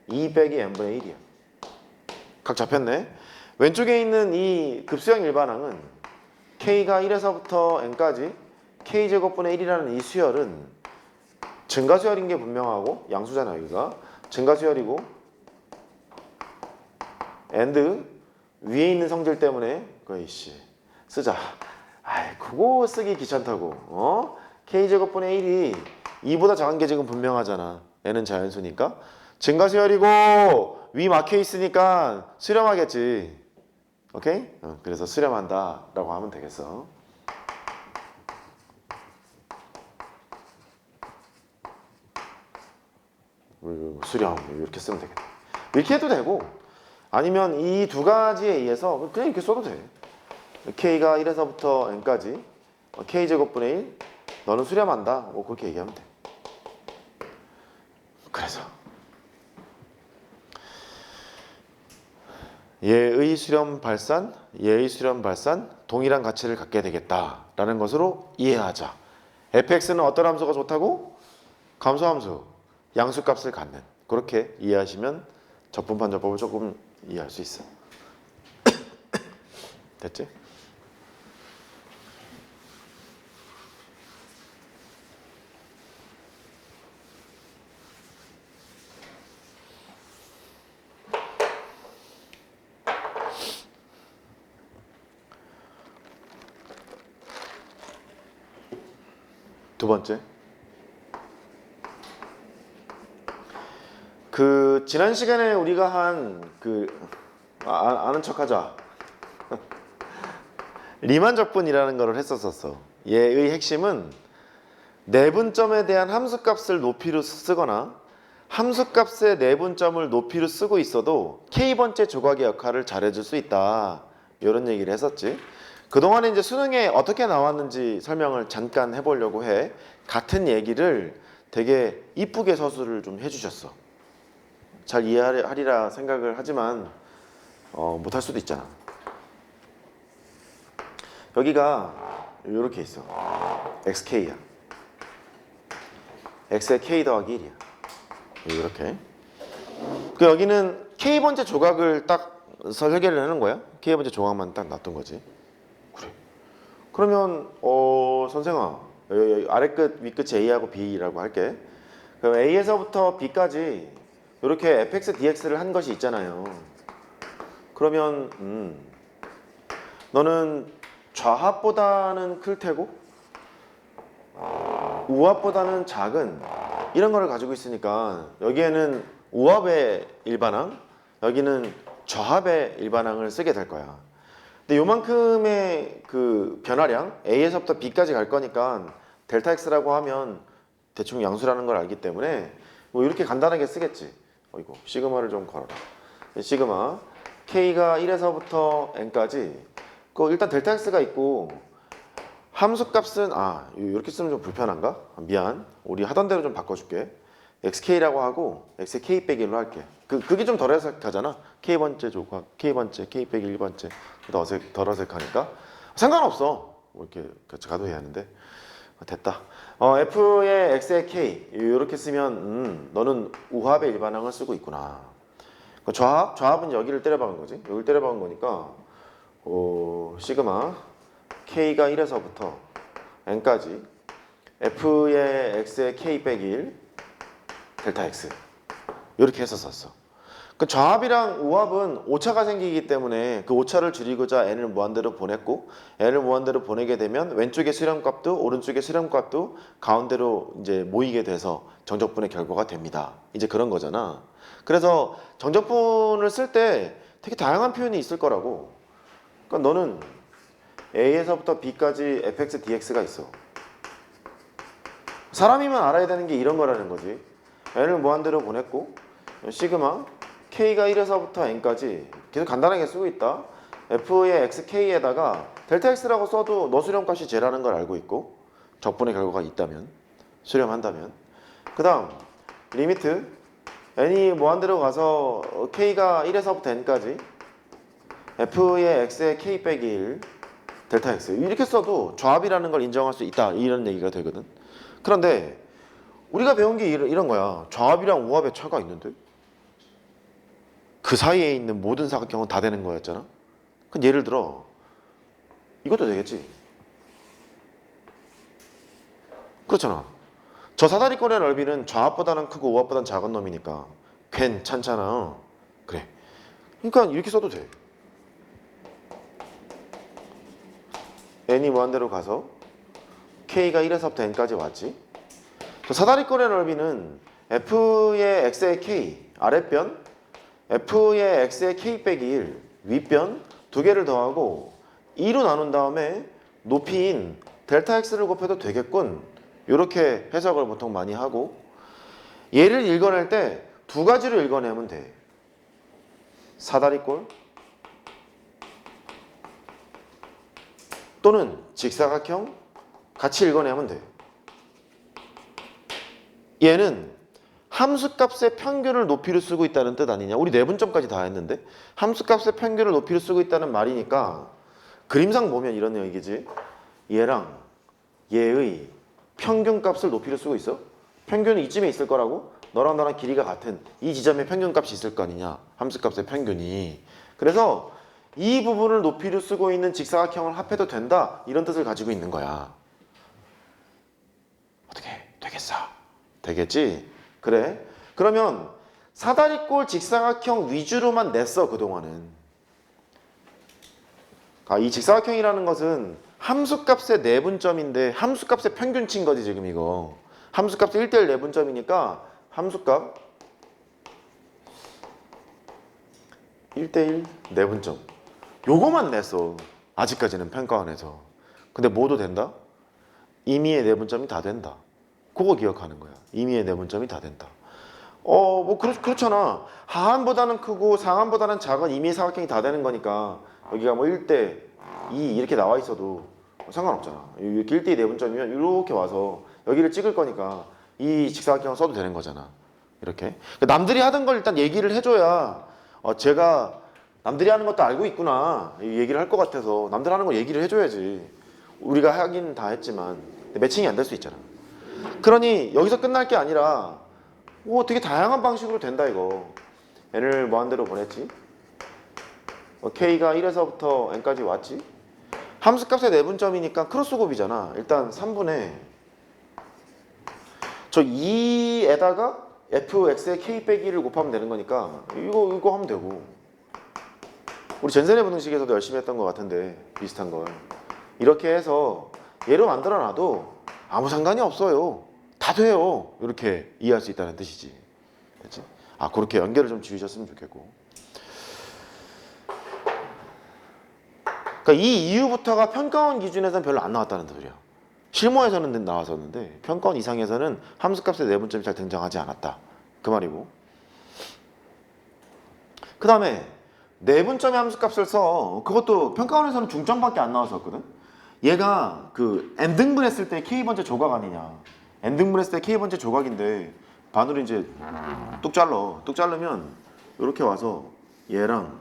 2 빼기 n분의 1이야. 각 잡혔네. 왼쪽에 있는 이 급수형 일반항은 k가 1에서부터 n까지 k제곱분의 1이라는 이 수열은 증가수열인 게 분명하고 양수잖아 여기가. 증가수열이고 and 위에 있는 성질 때문에 그이씨 쓰자. 그거 쓰기 귀찮다고. k제곱분의 1이 2보다 작은 게 지금 분명하잖아. n은 자연수니까. 증가수열이고 위 막혀 있으니까 수렴하겠지. 오케이? 그래서 수렴한다 라고 하면 되겠어. 수렴 이렇게 쓰면 되겠다. 이렇게 해도 되고 아니면 이 두 가지에 의해서 그냥 이렇게 써도 돼. k가 1에서부터 n까지 k제곱분의 1 너는 수렴한다 뭐 그렇게 얘기하면 돼. 그래서 얘의 수렴 발산, 얘의 수렴 발산 동일한 가치를 갖게 되겠다라는 것으로 이해하자. fx는 어떤 함수가 좋다고? 감소함수. 양수값을 갖는, 그렇게 이해하시면 적분반전법을 조금 이해할 수 있어. 됐지? 두 번째, 지난 시간에 우리가 한 아는 척하자. 리만 적분이라는 걸 했었었어. 얘의 핵심은 내분점에 대한 함수값을 높이로 쓰거나 함수값의 내분점을 높이로 쓰고 있어도 k번째 조각의 역할을 잘해줄 수 있다, 이런 얘기를 했었지. 그동안에 이제 수능에 어떻게 나왔는지 설명을 잠깐 해보려고 해. 같은 얘기를 되게 이쁘게 서술을 좀 해주셨어. 잘 이해하리라 생각을 하지만 못할 수도 있잖아. 여기가 이렇게 있어. xk야. x의 k 더하기 1이야. 이렇게. 여기는 k번째 조각을 딱 설계를 하는 거야. k번째 조각만 딱 놔둔 거지. 그래. 그러면 선생아, 아래 끝, 위 끝이 a하고 b라고 할게. 그럼 a에서부터 b까지 이렇게 fx dx를 한 것이 있잖아요. 그러면 너는 좌합보다는 클 테고 우합보다는 작은 이런 거를 가지고 있으니까 여기에는 우합의 일반항, 여기는 좌합의 일반항을 쓰게 될 거야. 근데 요만큼의 그 변화량 a에서부터 b까지 갈 거니까 델타 x라고 하면 대충 양수라는 걸 알기 때문에 뭐 이렇게 간단하게 쓰겠지. 이거 시그마를 좀 걸어라. 시그마 k가 1에서부터 n까지 일단 델타 x가 있고 함수값은 이렇게 쓰면 좀 불편한가? 미안. 우리 하던 대로 좀 바꿔줄게. xk라고 하고 x의 k 빼기 1로 할게. 그게 좀 덜 어색하잖아. k번째 조각, k번째, k 빼기 1번째 덜 어색하니까 상관없어. 이렇게 같이 가도 해야 하는데 됐다. f의 x의 k 이렇게 쓰면 너는 우합의 일반항을 쓰고 있구나. 좌합은 여기를 때려박은 거지. 여기를 때려박은 거니까 시그마 k가 1에서부터 n까지 f의 x의 k 빼기 1 델타 x 이렇게 해서 썼어. 좌합이랑 우합은 오차가 생기기 때문에 그 오차를 줄이고자 n을 무한대로 보냈고, n을 무한대로 보내게 되면 왼쪽의 수렴값도 오른쪽의 수렴값도 가운데로 이제 모이게 돼서 정적분의 결과가 됩니다. 이제 그런 거잖아. 그래서 정적분을 쓸 때 되게 다양한 표현이 있을 거라고. 그러니까 너는 a에서부터 b까지 fx dx가 있어. 사람이면 알아야 되는 게 이런 거라는 거지. n을 무한대로 보냈고 시그마 k가 1에서부터 n까지 계속 간단하게 쓰고 있다. f의 xk에다가 델타 x라고 써도 너 수렴값이 쟤라는 걸 알고 있고 적분의 결과가 있다면, 수렴한다면, 그 다음 리미트 n이 무한대로 가서 k가 1에서부터 n까지 f의 x의 k 빼기 1 델타 x 이렇게 써도 좌합이라는 걸 인정할 수 있다, 이런 얘기가 되거든. 그런데 우리가 배운 게 이런 거야. 좌합이랑 우합의 차가 있는데 그 사이에 있는 모든 사각형은 다 되는 거였잖아. 그럼 예를 들어 이것도 되겠지. 그렇잖아. 저 사다리꼴의 넓이는 좌합보다는 크고 우합보다는 작은 놈이니까 괜찮잖아. 그래. 그러니까 이렇게 써도 돼. n이 무한대로 가서 k가 1에서부터 n까지 왔지. 저 사다리꼴의 넓이는 f의 x의 k 아랫변, f의 x의 k 빼기 1 윗변 두 개를 더하고 2로 나눈 다음에 높이인 델타 x를 곱해도 되겠군. 이렇게 해석을 보통 많이 하고, 얘를 읽어낼 때 두 가지로 읽어내면 돼. 사다리꼴 또는 직사각형 같이 읽어내면 돼. 얘는 함수값의 평균을 높이로 쓰고 있다는 뜻 아니냐? 우리 내분점까지 다 했는데 함수값의 평균을 높이로 쓰고 있다는 말이니까 그림상 보면 이런 얘기지. 얘랑 얘의 평균값을 높이로 쓰고 있어. 평균은 이쯤에 있을 거라고. 너랑 나랑 길이가 같은 이 지점에 평균값이 있을 거 아니냐. 함수값의 평균이. 그래서 이 부분을 높이로 쓰고 있는 직사각형을 합해도 된다. 이런 뜻을 가지고 있는 거야. 어떻게 되겠어? 되겠지? 그래. 그러면 사다리꼴 직사각형 위주로만 냈어 그동안은. 이 직사각형이라는 것은 함수값의 내분점인데 함수값의 평균치인 거지 지금 이거. 함수값의 1대1 내분점이니까 함수값 1대1 내분점 요거만 냈어. 아직까지는 평가원에서. 근데 뭐도 된다? 임의의 내분점이 다 된다. 그거 기억하는 거야. 임의의 내분점이 다 된다. 그렇잖아. 하한보다는 크고 상한보다는 작은 임의의 사각형이 다 되는 거니까 여기가 뭐 1대 2 이렇게 나와 있어도 상관없잖아. 이렇게 1대2 내분점이면 이렇게 와서 여기를 찍을 거니까 이 직사각형을 써도 되는 거잖아. 이렇게. 남들이 하던 걸 일단 얘기를 해줘야 제가 남들이 하는 것도 알고 있구나 이 얘기를 할 것 같아서 남들 하는 걸 얘기를 해줘야지. 우리가 하긴 다 했지만 매칭이 안 될 수 있잖아. 그러니 여기서 끝날 게 아니라 되게 다양한 방식으로 된다 이거. n을 무한대로 보냈지. k가 1에서부터 n까지 왔지. 함수값의 내분점이니까 크로스곱이잖아. 일단 3분의 저 2에다가 fx의 k 빼기 1을 곱하면 되는 거니까 이거 하면 되고. 우리 젠세네 분등식에서도 열심히 했던 것 같은데 비슷한 걸 이렇게 해서 얘로 만들어놔도 아무 상관이 없어요. 다 돼요. 이렇게 이해할 수 있다는 뜻이지. 그렇지? 그렇게 연결을 좀 지으셨으면 좋겠고. 그러니까 이 이후부터가 평가원 기준에서는 별로 안 나왔다는 소리야. 실무에서는 나왔었는데 평가원 이상에서는 함수값의 내분점이 잘 등장하지 않았다. 그 말이고. 그 다음에 내분점의 함수값을 써. 그것도 평가원에서는 중점밖에 안 나왔었거든. 얘가 그 n등분했을 때 k번째 조각 아니냐. n등분했을 때 k번째 조각인데 반으로 이제 뚝 잘라. 뚝 자르면 이렇게 와서 얘랑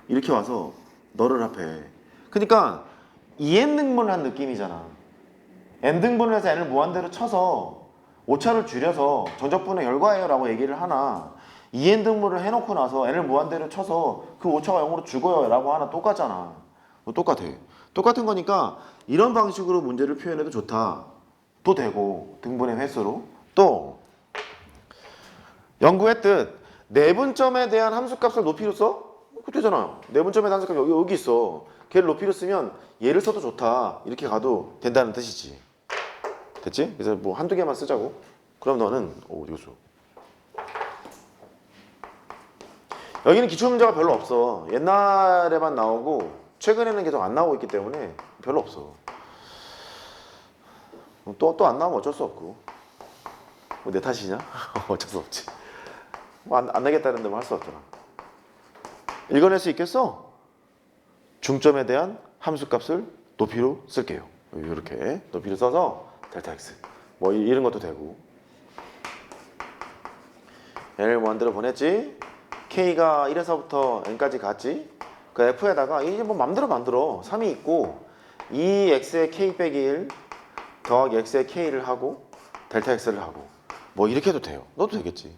이렇게 와서 너를 합해. 그러니까 2n등분을 한 느낌이잖아. n등분을 해서 n을 무한대로 쳐서 오차를 줄여서 전적분의 결과예요 라고 얘기를 하나 2n등분을 해놓고 나서 n을 무한대로 쳐서 그 오차가 0으로 죽어요 라고 하나 똑같잖아. 똑같아. 똑같은 거니까 이런 방식으로 문제를 표현해도 좋다. 또 되고 등분의 횟수로. 또 연구했듯 내분점에 대한 함수값을 높이로 써? 그거 되잖아. 내분점에 대한 함수값 여기 있어. 걔를 높이로 쓰면 얘를 써도 좋다. 이렇게 가도 된다는 뜻이지. 됐지? 그래서 뭐 한두 개만 쓰자고. 그럼 너는 이거 줘. 여기는 기출문제가 별로 없어. 옛날에만 나오고 최근에는 계속 안 나오고 있기 때문에 별로 없어. 또 안 나오면 어쩔 수 없고. 뭐 내 탓이냐? 어쩔 수 없지. 뭐 안 나겠다는데 뭐 할 수 없잖아. 읽어낼 수 있겠어? 중점에 대한 함수값을 높이로 쓸게요. 이렇게 높이로 써서 델타 x 뭐 이런 것도 되고. n을 무한대로 보냈지. k가 1에서부터 n까지 갔지. 그 f에다가 이제 뭐 맘대로 만들어. 3이 있고 2x의 k 빼기 1 더하기 x의 k를 하고 델타 x를 하고 뭐 이렇게 해도 돼요. 넣어도 되겠지.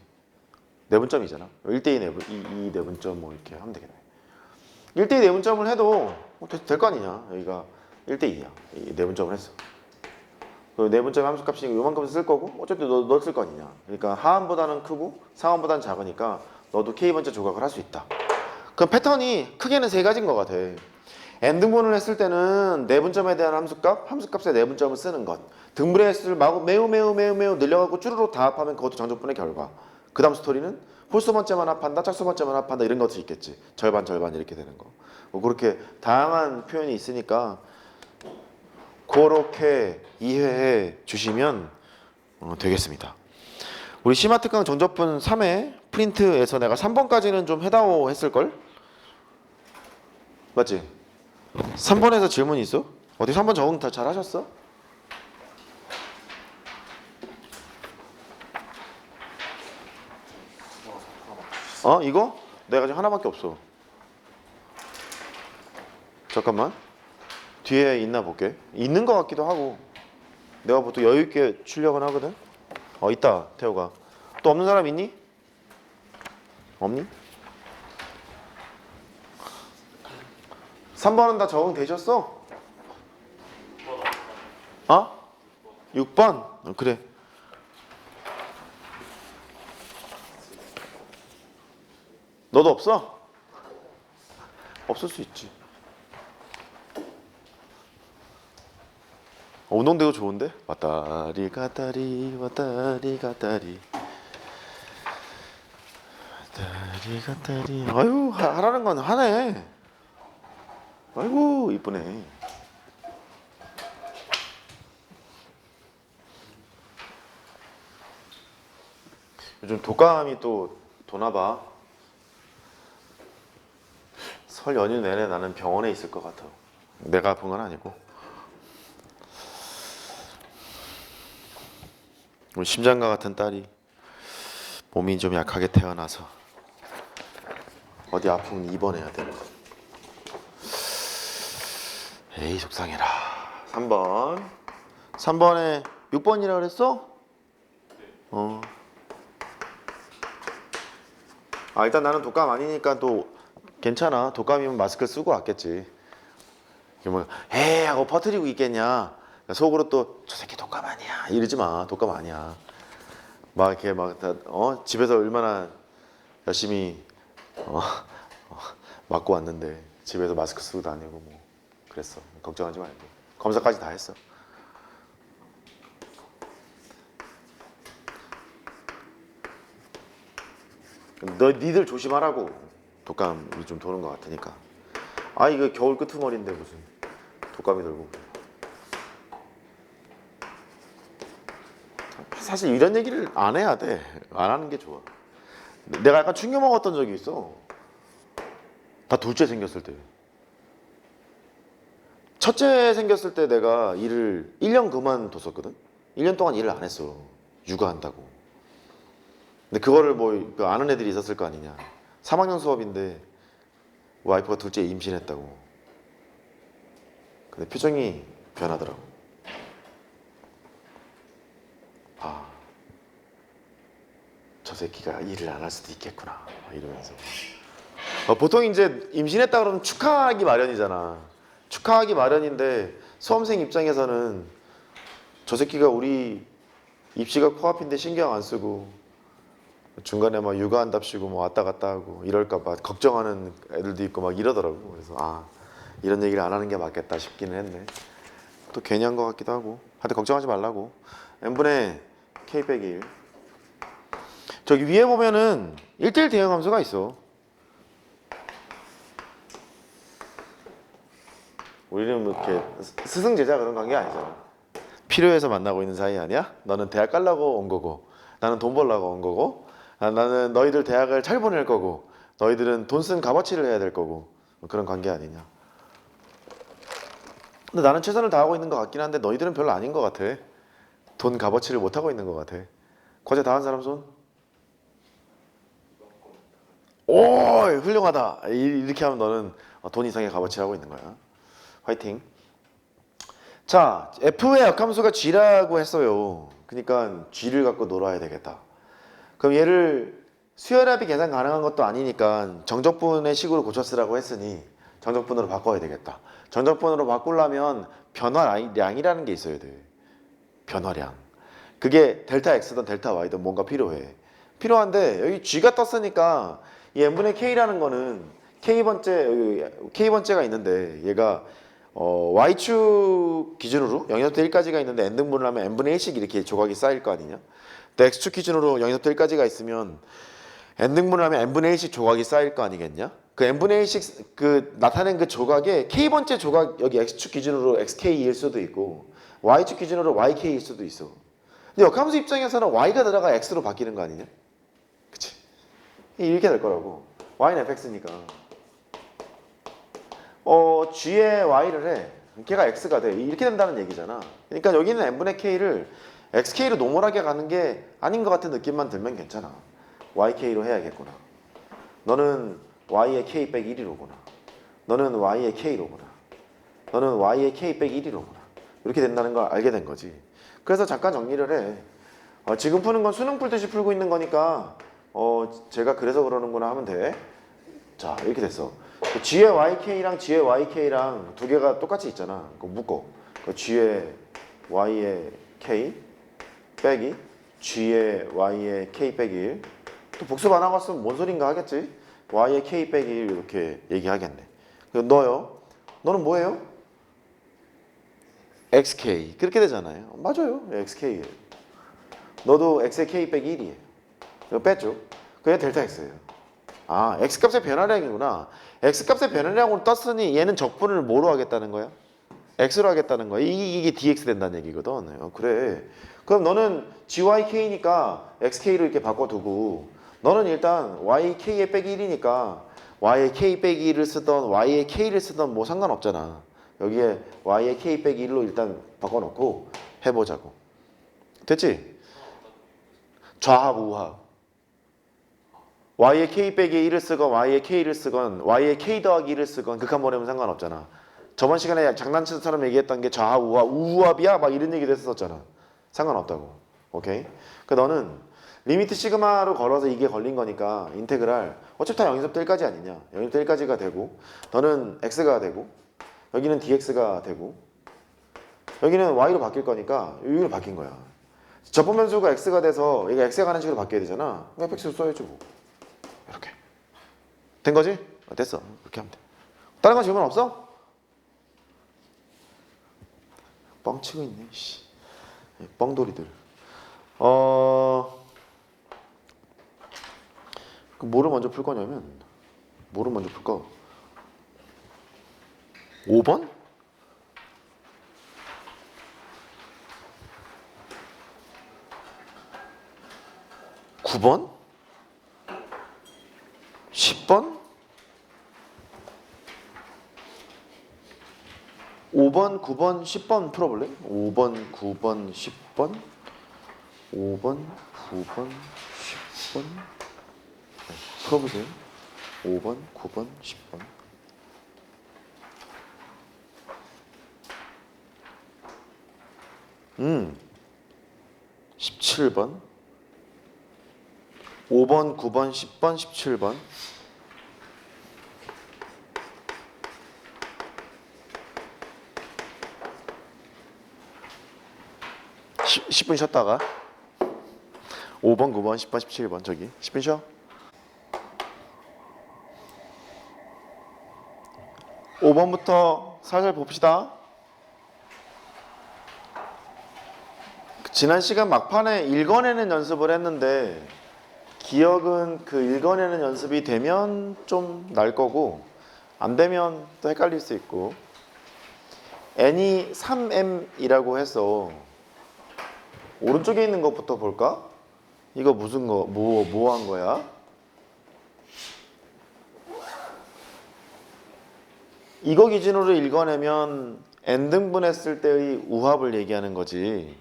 내분점이잖아. 1대2 이 내분점 뭐 이렇게 하면 되겠네. 1대2 내분점을 해도 될 거 아니냐. 여기가 1대2야. 이 내분점을 했어. 그 내분점의 함수값이 요만큼 쓸 거고 어차피 너 쓸 거 아니냐. 그러니까 하한보다는 크고 상한보다는 작으니까 너도 k번째 조각을 할 수 있다. 그 패턴이 크게는 세 가지인 것 같아. n등분을 했을 때는 내분점에 대한 함수값의 내분점을 쓰는 것. 등분의 횟수를 매우 늘려갖고 쭈루룩 다 합하면 그것도 정적분의 결과. 그 다음 스토리는 홀수 번째만 합한다, 짝수 번째만 합한다 이런 것들이 있겠지. 절반 이렇게 되는 거. 뭐 그렇게 다양한 표현이 있으니까 그렇게 이해해 주시면 되겠습니다. 우리 시마특강 전적분 3회 프린트에서 내가 3번까지는 좀 해다오 했을걸? 맞지? 3번에서 질문이 있어? 어디 3번 적응 다 잘 하셨어? 이거? 내가 지금 하나밖에 없어. 잠깐만. 뒤에 있나 볼게. 있는 것 같기도 하고. 내가 보통 여유 있게 출력은 하거든. 있다 태호가. 또 없는 사람 있니? 없니? 3번은 다 적응되셨어? 어? 6번? 그래. 너도 없어? 없을 수 있지. 운동되고 좋은데? 왔다리 갔다리 왔다리 갔다리 왔다리 갔다리. 아유, 하라는 건 하네. 아이고 이쁘네. 요즘 독감이 또 도나봐. 설 연휴 내내 나는 병원에 있을 것 같아. 내가 아픈 건 아니고. 우리 심장과 같은 딸이 몸이 좀 약하게 태어나서 어디 아프면 입원해야 돼. 에이 속상해라. 3번. 3번에 6번이라 그랬어? 어. 아 일단 나는 독감 아니니까 또 괜찮아. 독감이면 마스크 쓰고 왔겠지. 뭐 에이 하고 퍼뜨리고 있겠냐. 속으로 또 저 새끼 독감 아니야 이러지 마. 독감 아니야. 막 이렇게 막 다, 집에서 얼마나 열심히 맞고 왔는데 집에서 마스크 쓰고 다니고 뭐 그랬어. 걱정하지 말고 검사까지 다 했어. 니들 조심하라고. 독감이 좀 도는 것 같으니까. 아 이거 겨울 끄트머리인데 무슨 독감이 돌고. 사실 이런 얘기를 안 해야 돼. 안 하는 게 좋아. 내가 약간 충격 먹었던 적이 있어. 다 둘째 생겼을 때. 첫째 생겼을 때 내가 일을 1년 그만뒀었거든. 1년 동안 일을 안 했어. 육아한다고. 근데 그거를 뭐 아는 애들이 있었을 거 아니냐. 3학년 수업인데 와이프가 둘째 임신했다고. 근데 표정이 변하더라고. 아, 저 새끼가 일을 안 할 수도 있겠구나 이러면서. 보통 이제 임신했다 그러면 축하하기 마련이잖아. 축하하기 마련인데 수험생 입장에서는 저 새끼가 우리 입시가 코앞인데 신경 안 쓰고 중간에 막 육아한답시고 뭐 왔다 갔다 하고 이럴까 봐 걱정하는 애들도 있고 막 이러더라고. 그래서 이런 얘기를 안 하는 게 맞겠다 싶기는 했네. 또 괜히 한 것 같기도 하고. 하여튼 걱정하지 말라고. n분의 k 빼기 1. 저기 위에 보면은 1대1 대응 함수가 있어. 우리는 뭐 이렇게 스승제자 그런 관계 아니잖아. 필요해서 만나고 있는 사이 아니야? 너는 대학 가려고 온 거고 나는 돈 벌려고 온 거고 나는 너희들 대학을 잘 보낼 거고 너희들은 돈 쓴 값어치를 해야 될 거고 뭐 그런 관계 아니냐. 근데 나는 최선을 다하고 있는 것 같긴 한데 너희들은 별로 아닌 것 같아. 돈 값어치를 못하고 있는 것 같아. 과제 다 한 사람 손? 오 훌륭하다. 이렇게 하면 너는 돈 이상의 값어치를 하고 있는 거야. 화이팅. 자, F의 역함수가 G라고 했어요. 그러니까 G를 갖고 놀아야 되겠다. 그럼 얘를 수열합이 계산 가능한 것도 아니니까 정적분의 식으로 고쳐 쓰라고 했으니 정적분으로 바꿔야 되겠다. 정적분으로 바꾸려면 변화량이라는 게 있어야 돼. 변화량. 그게 델타 X든 델타 Y든 뭔가 필요해. 필요한데 여기 G가 떴으니까 이 n분의 K라는 거는 K번째가 있는데 얘가 Y축 기준으로 0에서부터 1까지가 있는데 n등분을 하면 n분의 1씩 이렇게 조각이 쌓일 거 아니냐. 또 X축 기준으로 0에서부터 1까지가 있으면 n등분을 하면 n분의 1씩 조각이 쌓일 거 아니겠냐. 그 n분의 1씩 나타낸 그 조각에 K번째 조각 여기 X축 기준으로 XK일 수도 있고 Y축 기준으로 YK일 수도 있어. 근데 역함수 입장에서는 Y가 들어가 X로 바뀌는 거 아니냐. 그치? 이렇게 될 거라고. Y는 fx니까. G에 Y를 해. 걔가 X가 돼. 이렇게 된다는 얘기잖아. 그러니까 여기는 n분의 K를 XK로 노멀하게 가는 게 아닌 것 같은 느낌만 들면 괜찮아. YK로 해야겠구나. 너는 Y의 K 빼기 1이로구나. 너는 Y의 K로구나. 너는 Y의 K 빼기 1이로구나. 이렇게 된다는 걸 알게 된 거지. 그래서 잠깐 정리를 해. 지금 푸는 건 수능 풀듯이 풀고 있는 거니까 제가 그래서 그러는구나 하면 돼. 자, 이렇게 됐어. G의 YK랑 G의 YK랑 두 개가 똑같이 있잖아. 그거 묶어. G의 Y의 K 빼기 G의 Y의 K 빼기 1. 또 복습 안 하고 왔으면 뭔 소린가 하겠지. Y의 K 빼기 1 이렇게 얘기하겠네. 너요? 너는 뭐예요? XK 그렇게 되잖아요. 맞아요. XK예요. 너도 X의 K 빼기 1이에요. 이거 뺐죠? 그게 델타 X예요. 아, X값의 변화량이구나. X값의 변화량으로 떴으니 얘는 적분을 뭐로 하겠다는 거야? X로 하겠다는 거야. 이게 DX 된다는 얘기거든. 그래. 그럼 너는 GYK니까 XK로 이렇게 바꿔두고 너는 일단 YK의 빼기 1이니까 Y의 K 빼기 1을 쓰던 Y의 K를 쓰던 뭐 상관없잖아. 여기에 Y의 K 빼기 1로 일단 바꿔놓고 해보자고. 됐지? 좌합, 우합. Y의 K 빼기 1을 쓰건 Y의 K를 쓰건 Y의 K 더하기 1을 쓰건 극한 보내면 상관없잖아. 저번 시간에 장난치처럼 얘기했던 게 좌합, 우합, 우합이야? 막 이런 얘기도 했었잖아. 상관없다고. 오케이? 그 너는 리미트 시그마로 걸어서 이게 걸린 거니까 인테그랄 어차피 다 0에서부터 1까지 아니냐. 0에서부터 1까지가 되고 너는 X가 되고 여기는 DX가 되고 여기는 Y로 바뀔 거니까 여기로 바뀐 거야. 접분 변수가 X가 돼서 얘가 X에 관한 식으로 바뀌어야 되잖아. 그냥 X로 써야지 뭐. 이렇게 된 거지? 됐어. 그렇게 하면 돼. 다른 거 질문 없어? 뻥치고 있네. 씨. 뻥돌이들. 뭐를 먼저 풀 거냐면 뭐를 먼저 풀까? 5번? 9번? 10번? 5번, 9번, 10번 풀어볼래? 5번, 9번, 10번? 5번, 9번, 10번? 풀어보세요. 5번, 9번, 10번. 17번. 5번, 9번, 10번, 17번. 10분 쉬었다가 5번, 9번, 10번, 17번 저기 10분 쉬어. 5번부터 살살 봅시다. 지난 시간 막판에 읽어내는 연습을 했는데 기억은 그 읽어내는 연습이 되면 좀 날 거고 안 되면 또 헷갈릴 수 있고 n이 3m이라고 해서 오른쪽에 있는 것부터 볼까? 이거 무슨 거, 뭐 한 거야? 이거 기준으로 읽어내면 n등분했을 때의 우합을 얘기하는 거지.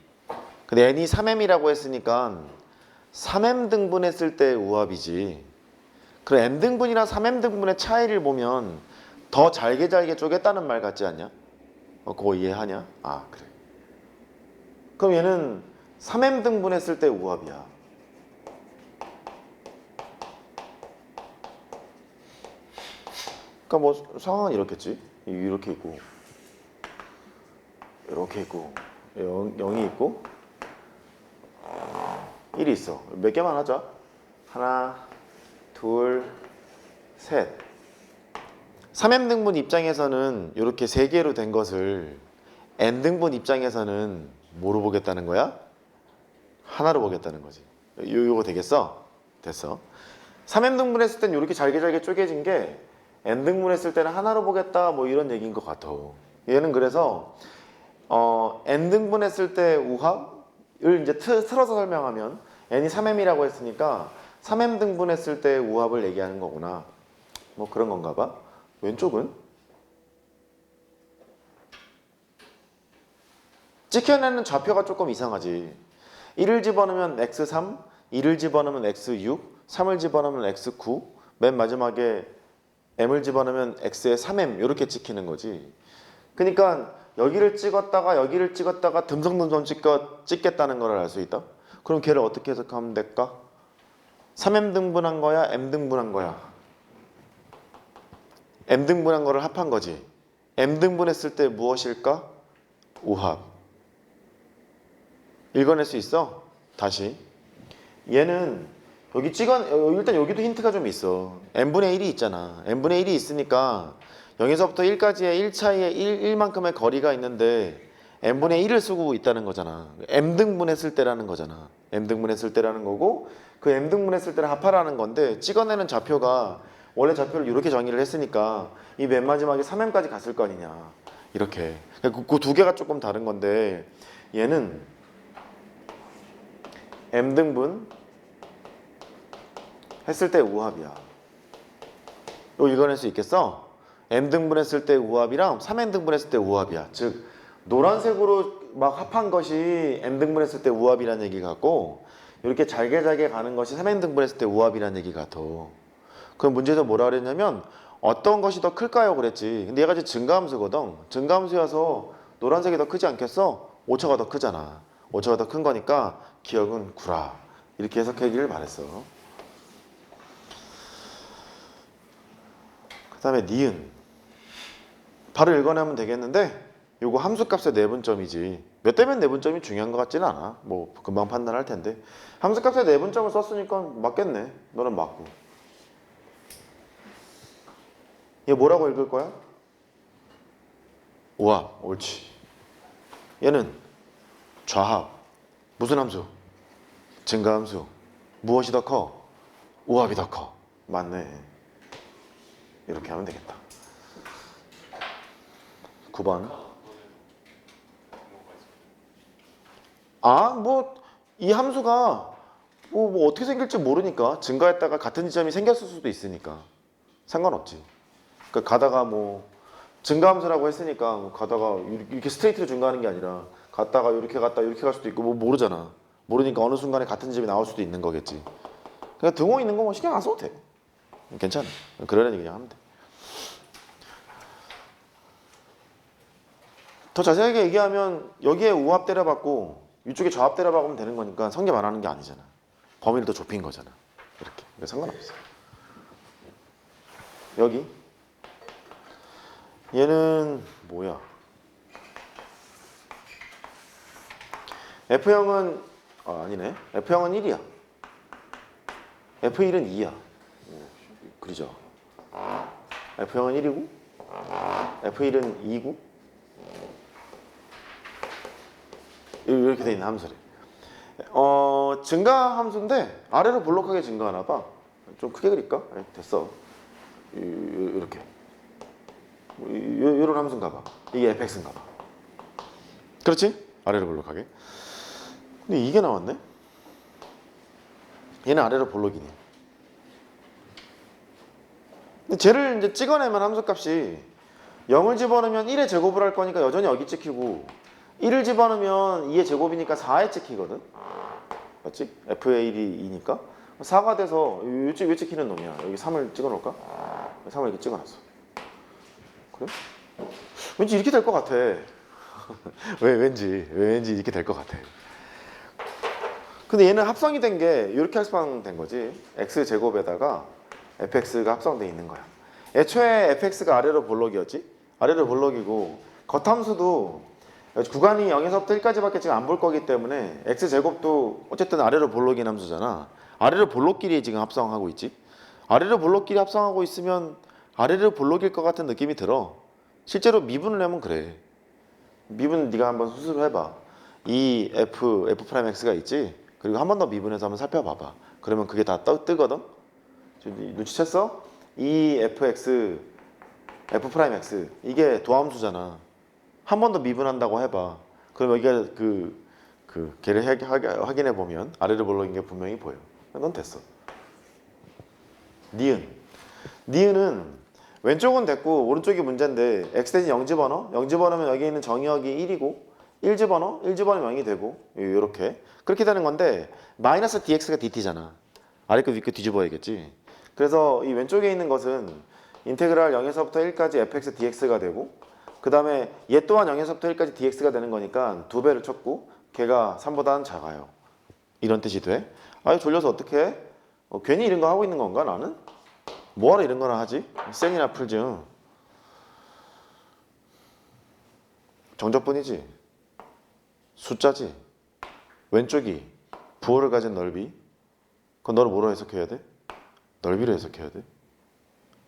근데 n이 3m이라고 했으니까 3m 등분했을 때 우합이지. 그럼 n등분이랑 3m 등분의 차이를 보면 더 잘게 쪼갰다는 말 같지 않냐? 그거 이해하냐? 아, 그래. 그럼 얘는 3m 등분했을 때 우합이야. 그러니까 뭐 상황은 이렇겠지. 이렇게 있고 이렇게 있고 0이 있고 1이 있어. 몇 개만 하자. 하나, 둘, 셋. 3m등분 입장에서는 이렇게 3개로 된 것을 n등분 입장에서는 뭐로 보겠다는 거야? 하나로 보겠다는 거지. 요거 되겠어? 됐어. 3m등분 했을 땐 이렇게 잘게 쪼개진 게 n등분 했을 때는 하나로 보겠다 뭐 이런 얘기인 것 같아. 얘는 그래서 n등분 했을 때 우합을 이제 틀어서 설명하면 n이 3m이라고 했으니까 3m등분 했을 때 우합을 얘기하는 거구나. 뭐 그런 건가 봐. 왼쪽은? 찍혀내는 좌표가 조금 이상하지. 1을 집어넣으면 x3, 2를 집어넣으면 x6, 3을 집어넣으면 x9, 맨 마지막에 m을 집어넣으면 x의 3m 이렇게 찍히는 거지. 그러니까 여기를 찍었다가 여기를 찍었다가 듬성듬성 찍겠다는 걸 알 수 있다. 그럼 걔를 어떻게 해석하면 될까? 3m등분한 거야? m등분한 거야? m등분한 거를 합한 거지. m등분했을 때 무엇일까? 우합. 읽어낼 수 있어? 다시. 얘는 여기 일단 여기도 힌트가 좀 있어. n분의 1이 있잖아. n분의 1이 있으니까 0에서부터 1까지의 1차이에 1만큼의 거리가 있는데 n분의 1을 쓰고 있다는 거잖아. m등분했을 때라는 거잖아. m등분했을 때라는 거고 그 m등분했을 때를 합하라는 건데 찍어내는 좌표가 원래 좌표를 이렇게 정의를 했으니까 이 맨 마지막에 3m까지 갔을 거 아니냐. 이렇게. 그 두 개가 조금 다른 건데 얘는 m등분 했을 때 우합이야. 이거 읽어낼 수 있겠어? m등분 했을 때 우합이랑 3n등분 했을 때 우합이야. 즉 노란색으로 막 합한 것이 m등분 했을 때 우합이라는 얘기 같고 이렇게 잘게 가는 것이 3n등분 했을 때 우합이라는 얘기 같아. 그럼 문제에서 뭐라 그랬냐면 어떤 것이 더 클까요? 그랬지. 근데 얘가 이제 증가함수거든. 증가함수여서 노란색이 더 크지 않겠어? 오차가 더 크잖아. 오차가 더 큰 거니까 기억은 구라. 이렇게 해석하기를 바랬어. 그 다음에 니은. 바로 읽어내면 되겠는데 요거 함수값의 내분점이지. 몇 대면 내분점이 중요한 것 같지는 않아. 뭐 금방 판단할 텐데. 함수값의 내분점을 썼으니까 맞겠네. 너는 맞고. 얘 뭐라고 읽을 거야? 우합. 옳지. 얘는 좌합. 무슨 함수? 증가함수. 무엇이 더 커? 우합이 더 커. 맞네. 이렇게 하면 되겠다. 9번. 이 함수가 뭐 어떻게 생길지 모르니까 증가했다가 같은 지점이 생겼을 수도 있으니까 상관없지. 그러니까 가다가 뭐 증가함수라고 했으니까 뭐 가다가 이렇게 스트레이트로 증가하는 게 아니라 갔다가 이렇게 갔다 이렇게 갈 수도 있고 뭐 모르잖아. 모르니까 어느 순간에 같은 지점이 나올 수도 있는 거겠지. 그냥 등호 있는 거 뭐 신경 안 써도 돼. 괜찮아. 그러려니 그냥 하면 돼. 더 자세하게 얘기하면 여기에 우합 때려받고 이쪽에 좌합 때려박으면 되는 거니까 성립 안 하는 게 아니잖아. 범위를 더 좁힌 거잖아. 이렇게. 그러니까 상관없어. 여기 얘는 뭐야? F형은 아니네. F형은 1이야. F1은 2야. 그러죠. F형은 1이고 F1은 2고 이렇게 돼 있는 함수래. 증가 함수인데 아래로 볼록하게 증가하나 봐. 좀 크게 그릴까? 됐어. 이렇게. 이런 함수인가 봐. 이게 fx인가 봐. 그렇지? 아래로 볼록하게. 근데 이게 나왔네? 얘는 아래로 볼록이네. 근데 쟤를 이제 찍어내면 함수값이 0을 집어넣으면 1의 제곱을 할 거니까 여전히 여기 찍히고 1을 집어넣으면 2의 제곱이니까 4에 찍히거든? 맞지? f의 1이 2니까 4가 돼서 왜 찍히는 놈이야? 여기 3을 찍어놓을까? 3을 이렇게 찍어놨어. 그래? 왠지 이렇게 될 것 같아. 왠지 이렇게 될 것 같아. 근데 얘는 합성이 된 게 이렇게 합성된 거지. x제곱에다가 fx가 합성돼 있는 거야. 애초에 fx가 아래로 볼록이었지? 아래로 볼록이고 겉함수도 구간이 0에서부터 1까지밖에 지금 안 볼 거기 때문에 x제곱도 어쨌든 아래로 볼록인 함수잖아. 아래로 볼록끼리 지금 합성하고 있지. 아래로 볼록끼리 합성하고 있으면 아래로 볼록일 것 같은 느낌이 들어. 실제로 미분을 하면 그래. 미분 네가 한번 수술을 해봐. 이 f'x가 있지. 그리고 한 번 더 미분해서 한번 살펴봐봐. 그러면 그게 다 뜨거든. 눈치챘어? 이 fx, f'x 이게 도함수잖아. 한 번 더 미분한다고 해봐. 그럼 여기가 걔를 확인해 보면 아래로 볼록인 게 분명히 보여. 넌 됐어. 니은은 왼쪽은 됐고 오른쪽이 문제인데 x 대신 0 집어넣어? 0 집어넣으면 여기 있는 정의역이 1이고 1 집어넣어? 1 집어넣으면 0이 되고 이렇게 그렇게 되는 건데 마이너스 dx가 dt잖아. 아래 거 위 거 뒤집어야겠지. 그래서 이 왼쪽에 있는 것은 인테그랄 0에서부터 1까지 fx dx가 되고 그 다음에 얘 또한 0에서부터 1까지 dx가 되는 거니까 2배를 쳤고 걔가 3보다는 작아요. 이런 뜻이 돼. 아유 졸려서 어떡해? 괜히 이런 거 하고 있는 건가 나는? 뭐하러 이런 거나 하지? 쌩이나 풀지. 정적분이지. 숫자지. 왼쪽이 부호를 가진 넓이. 그건 너를 뭐로 해석해야 돼? 넓이로 해석해야 돼.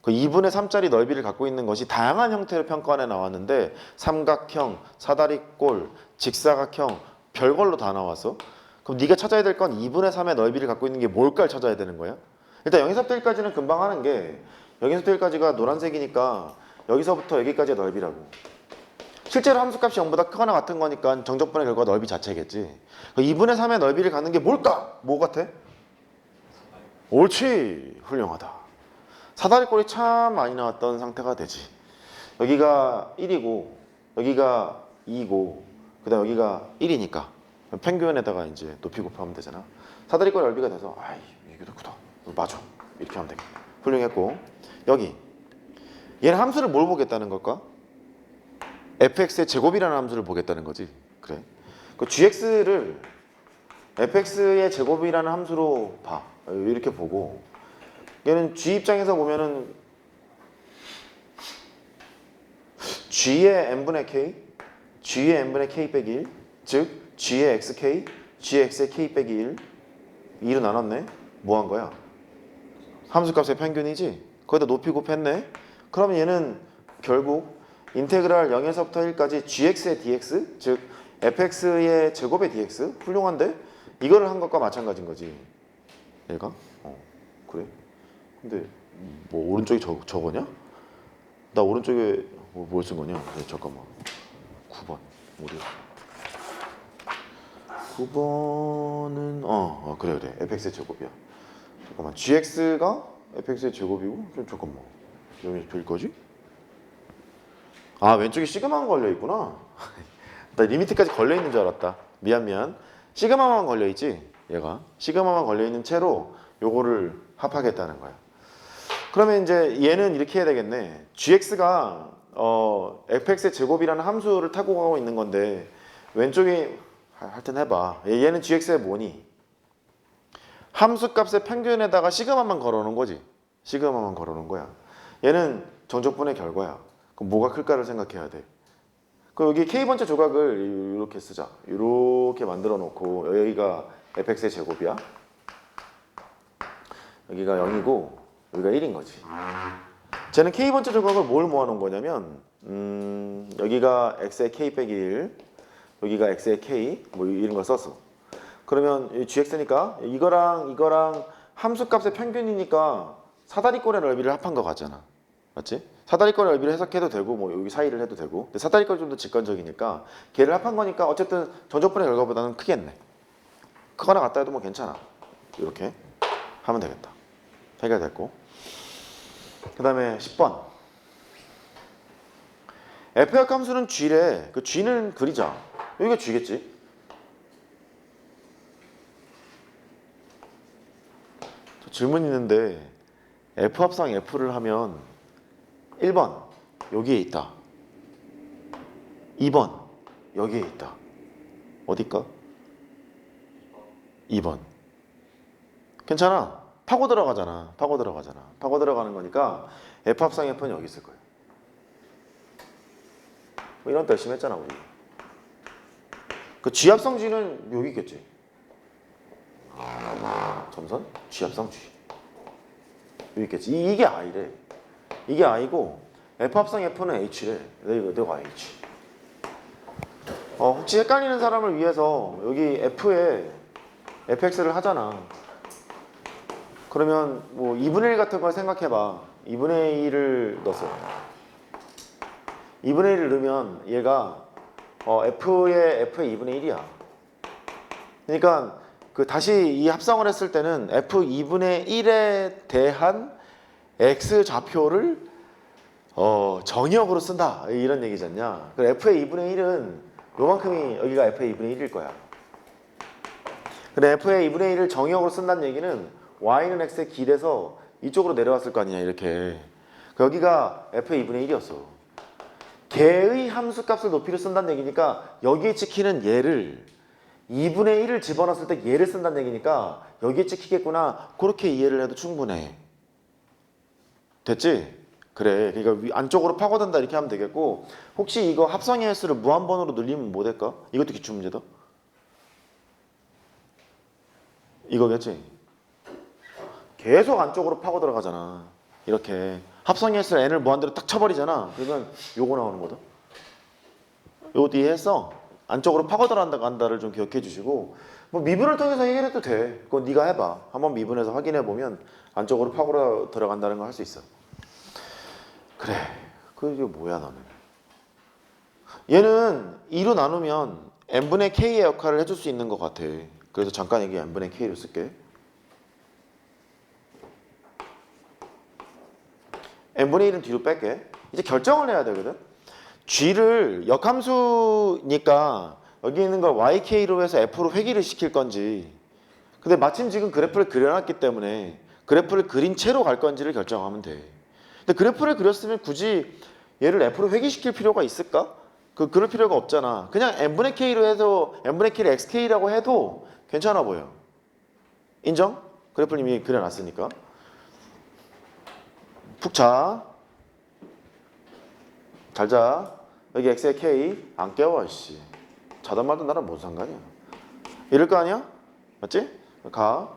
그 2분의 3짜리 넓이를 갖고 있는 것이 다양한 형태로 평가안에 나왔는데 삼각형, 사다리꼴, 직사각형 별걸로 다 나왔어. 그럼 네가 찾아야 될 건 2분의 3의 넓이를 갖고 있는 게 뭘까를 찾아야 되는 거야. 일단 여기서부터 1까지는 금방 하는 게 여기서부터 1까지가 노란색이니까 여기서부터 여기까지의 넓이라고. 실제로 함수값이 0보다 크거나 같은 거니까 정적분의 결과가 넓이 자체겠지. 2분의 3의 넓이를 갖는 게 뭘까? 뭐 같아? 옳지. 훌륭하다. 사다리꼴이 참 많이 나왔던 상태가 되지. 여기가 1이고 여기가 2고 그 다음 여기가 1이니까 평균에다가 이제 높이 곱하면 되잖아. 사다리꼴 넓이가 돼서 아이 이게 더 크다. 맞아. 이렇게 하면 되겠다. 훌륭했고 여기 얘는 함수를 뭘 보겠다는 걸까? fx의 제곱이라는 함수를 보겠다는 거지. 그래. 그 gx를 fx의 제곱이라는 함수로 봐. 이렇게 보고 얘는 g 입장에서 보면은 g의 n분의 k, g의 n분의 k 빼기 1, 즉 g의 xk, g의 x의 k 빼기 1, 2로 나눴네. 뭐 한 거야? 함수값의 평균이지? 거기다 높이 곱했네. 그러면 얘는 결국 인테그랄 0에서부터 1까지 gx의 dx, 즉 fx의 제곱의 dx. 훌륭한데? 이거를 한 것과 마찬가지인 거지. 얘가? 그래? 근데 뭐 오른쪽이 저거냐? 나 오른쪽에 뭘 쓴 거냐? 네, 잠깐만. 9번. 어디야? 9번은 그래. fx의 제곱이야. 잠깐만. gx가 fx의 제곱이고 좀 잠깐만. 여기 될 거지? 아 왼쪽에 시그마가 걸려 있구나. 나 리미트까지 걸려 있는 줄 알았다. 미안. 시그마만 걸려 있지. 얘가 시그마만 걸려 있는 채로 요거를 합하겠다는 거야. 그러면 이제 얘는 이렇게 해야 되겠네. gx가 fx의 제곱이라는 함수를 타고 가고 있는 건데 왼쪽에 하여튼 해봐. 얘는 gx의 뭐니? 함수값의 평균에다가 시그마만 걸어놓은 거지. 시그마만 걸어놓은 거야. 얘는 정적분의 결과야. 그럼 뭐가 클까를 생각해야 돼. 그럼 여기 k번째 조각을 이렇게 쓰자. 이렇게 만들어 놓고 여기가 fx의 제곱이야. 여기가 0이고 여기가 1인 거지. 쟤는 k번째 조각을 뭘 모아놓은 거냐면 여기가 x의 k 빼기 1, 여기가 x의 k 뭐 이런 걸 썼어. 그러면 gx니까 이거랑 함수값의 평균이니까 사다리꼴의 넓이를 합한 거 같잖아. 맞지? 사다리꼴의 넓이를 해석해도 되고 뭐 여기 사이를 해도 되고 근데 사다리꼴이 좀 더 직관적이니까 걔를 합한 거니까 어쨌든 정적분의 결과보다는 크겠네. 크거나 같다 해도 뭐 괜찮아. 이렇게 하면 되겠다. 해결됐고 그 다음에 10번 f역 함수는 g래. 그 g는 그리자. 여기가 g겠지. 질문 있는데 f 합상 f를 하면 1번 여기에 있다. 2번 여기에 있다. 어딜까? 2번. 괜찮아. 파고 들어가잖아. 파고 들어가는 거니까 f 합상 f는 여기 있을 거예요. 뭐 이런 거 열심히 했잖아 우리. 그 g 합성 g는 여기 있겠지. 점선 g 합성 g 여기 있겠지. 이게 i래. 이게 i고 f 합성 f는 h래. 내가 h. 혹시 헷갈리는 사람을 위해서 여기 f에 fx를 하잖아. 그러면 뭐 2분의 1 같은 걸 생각해봐. 2분의 1을 넣었어. 2분의 1을 넣으면 얘가 f의 2분의 1이야. 그러니까 그 다시 이 합성을 했을 때는 f 2분의 1에 대한 x 좌표를 정의역으로 쓴다 이런 얘기잖냐. f의 2분의 1은 요만큼이 여기가 f의 2분의 1일 거야. 근데 f의 2분의 1을 정의역으로 쓴다는 얘기는 y는 x의 길에서 이쪽으로 내려왔을 거 아니냐 이렇게. 여기가 f의 2분의 1이었어. 걔의 함수값을 높이로 쓴다는 얘기니까 여기에 찍히는 얘를 2분의 1을 집어넣었을 때 얘를 쓴다는 얘기니까 여기에 찍히겠구나. 그렇게 이해를 해도 충분해. 됐지? 그래. 그러니까 안쪽으로 파고든다 이렇게 하면 되겠고, 혹시 이거 합성의 횟수를 무한번으로 늘리면 뭐 될까? 이것도 기출문제다. 이거겠지? 계속 안쪽으로 파고 들어가잖아. 이렇게 합성의 횟수를 n을 무한대로 딱 쳐버리잖아. 그러면 요거 나오는 거다. 요것도 이해했어? 안쪽으로 파고 들어간다를 좀 기억해 주시고, 뭐 미분을 통해서 해결해도 돼. 그건 네가 해봐. 한번 미분해서 확인해 보면 안쪽으로 파고 들어간다는 걸 할 수 있어. 그래. 그게 뭐야 너는? 얘는 2로 나누면 n분의 k의 역할을 해줄 수 있는 것 같아. 그래서 잠깐 여기 n분의 k로 쓸게. n분의 1은 뒤로 뺄게. 이제 결정을 해야 되거든. g를 역함수니까 여기 있는 걸 YK로 해서 F로 회귀를 시킬 건지, 근데 마침 지금 그래프를 그려놨기 때문에 그래프를 그린 채로 갈 건지를 결정하면 돼. 근데 그래프를 그렸으면 굳이 얘를 F로 회귀시킬 필요가 있을까? 그럴 필요가 없잖아. 그냥 n분의 K로 해서 n분의 K를 XK라고 해도 괜찮아 보여. 인정? 그래프를 이미 그려놨으니까. 푹 자. 잘 자. 여기 X에 K 안 깨워 씨. 자단 말든 나랑 뭔 상관이야. 이럴 거 아니야? 맞지? 가.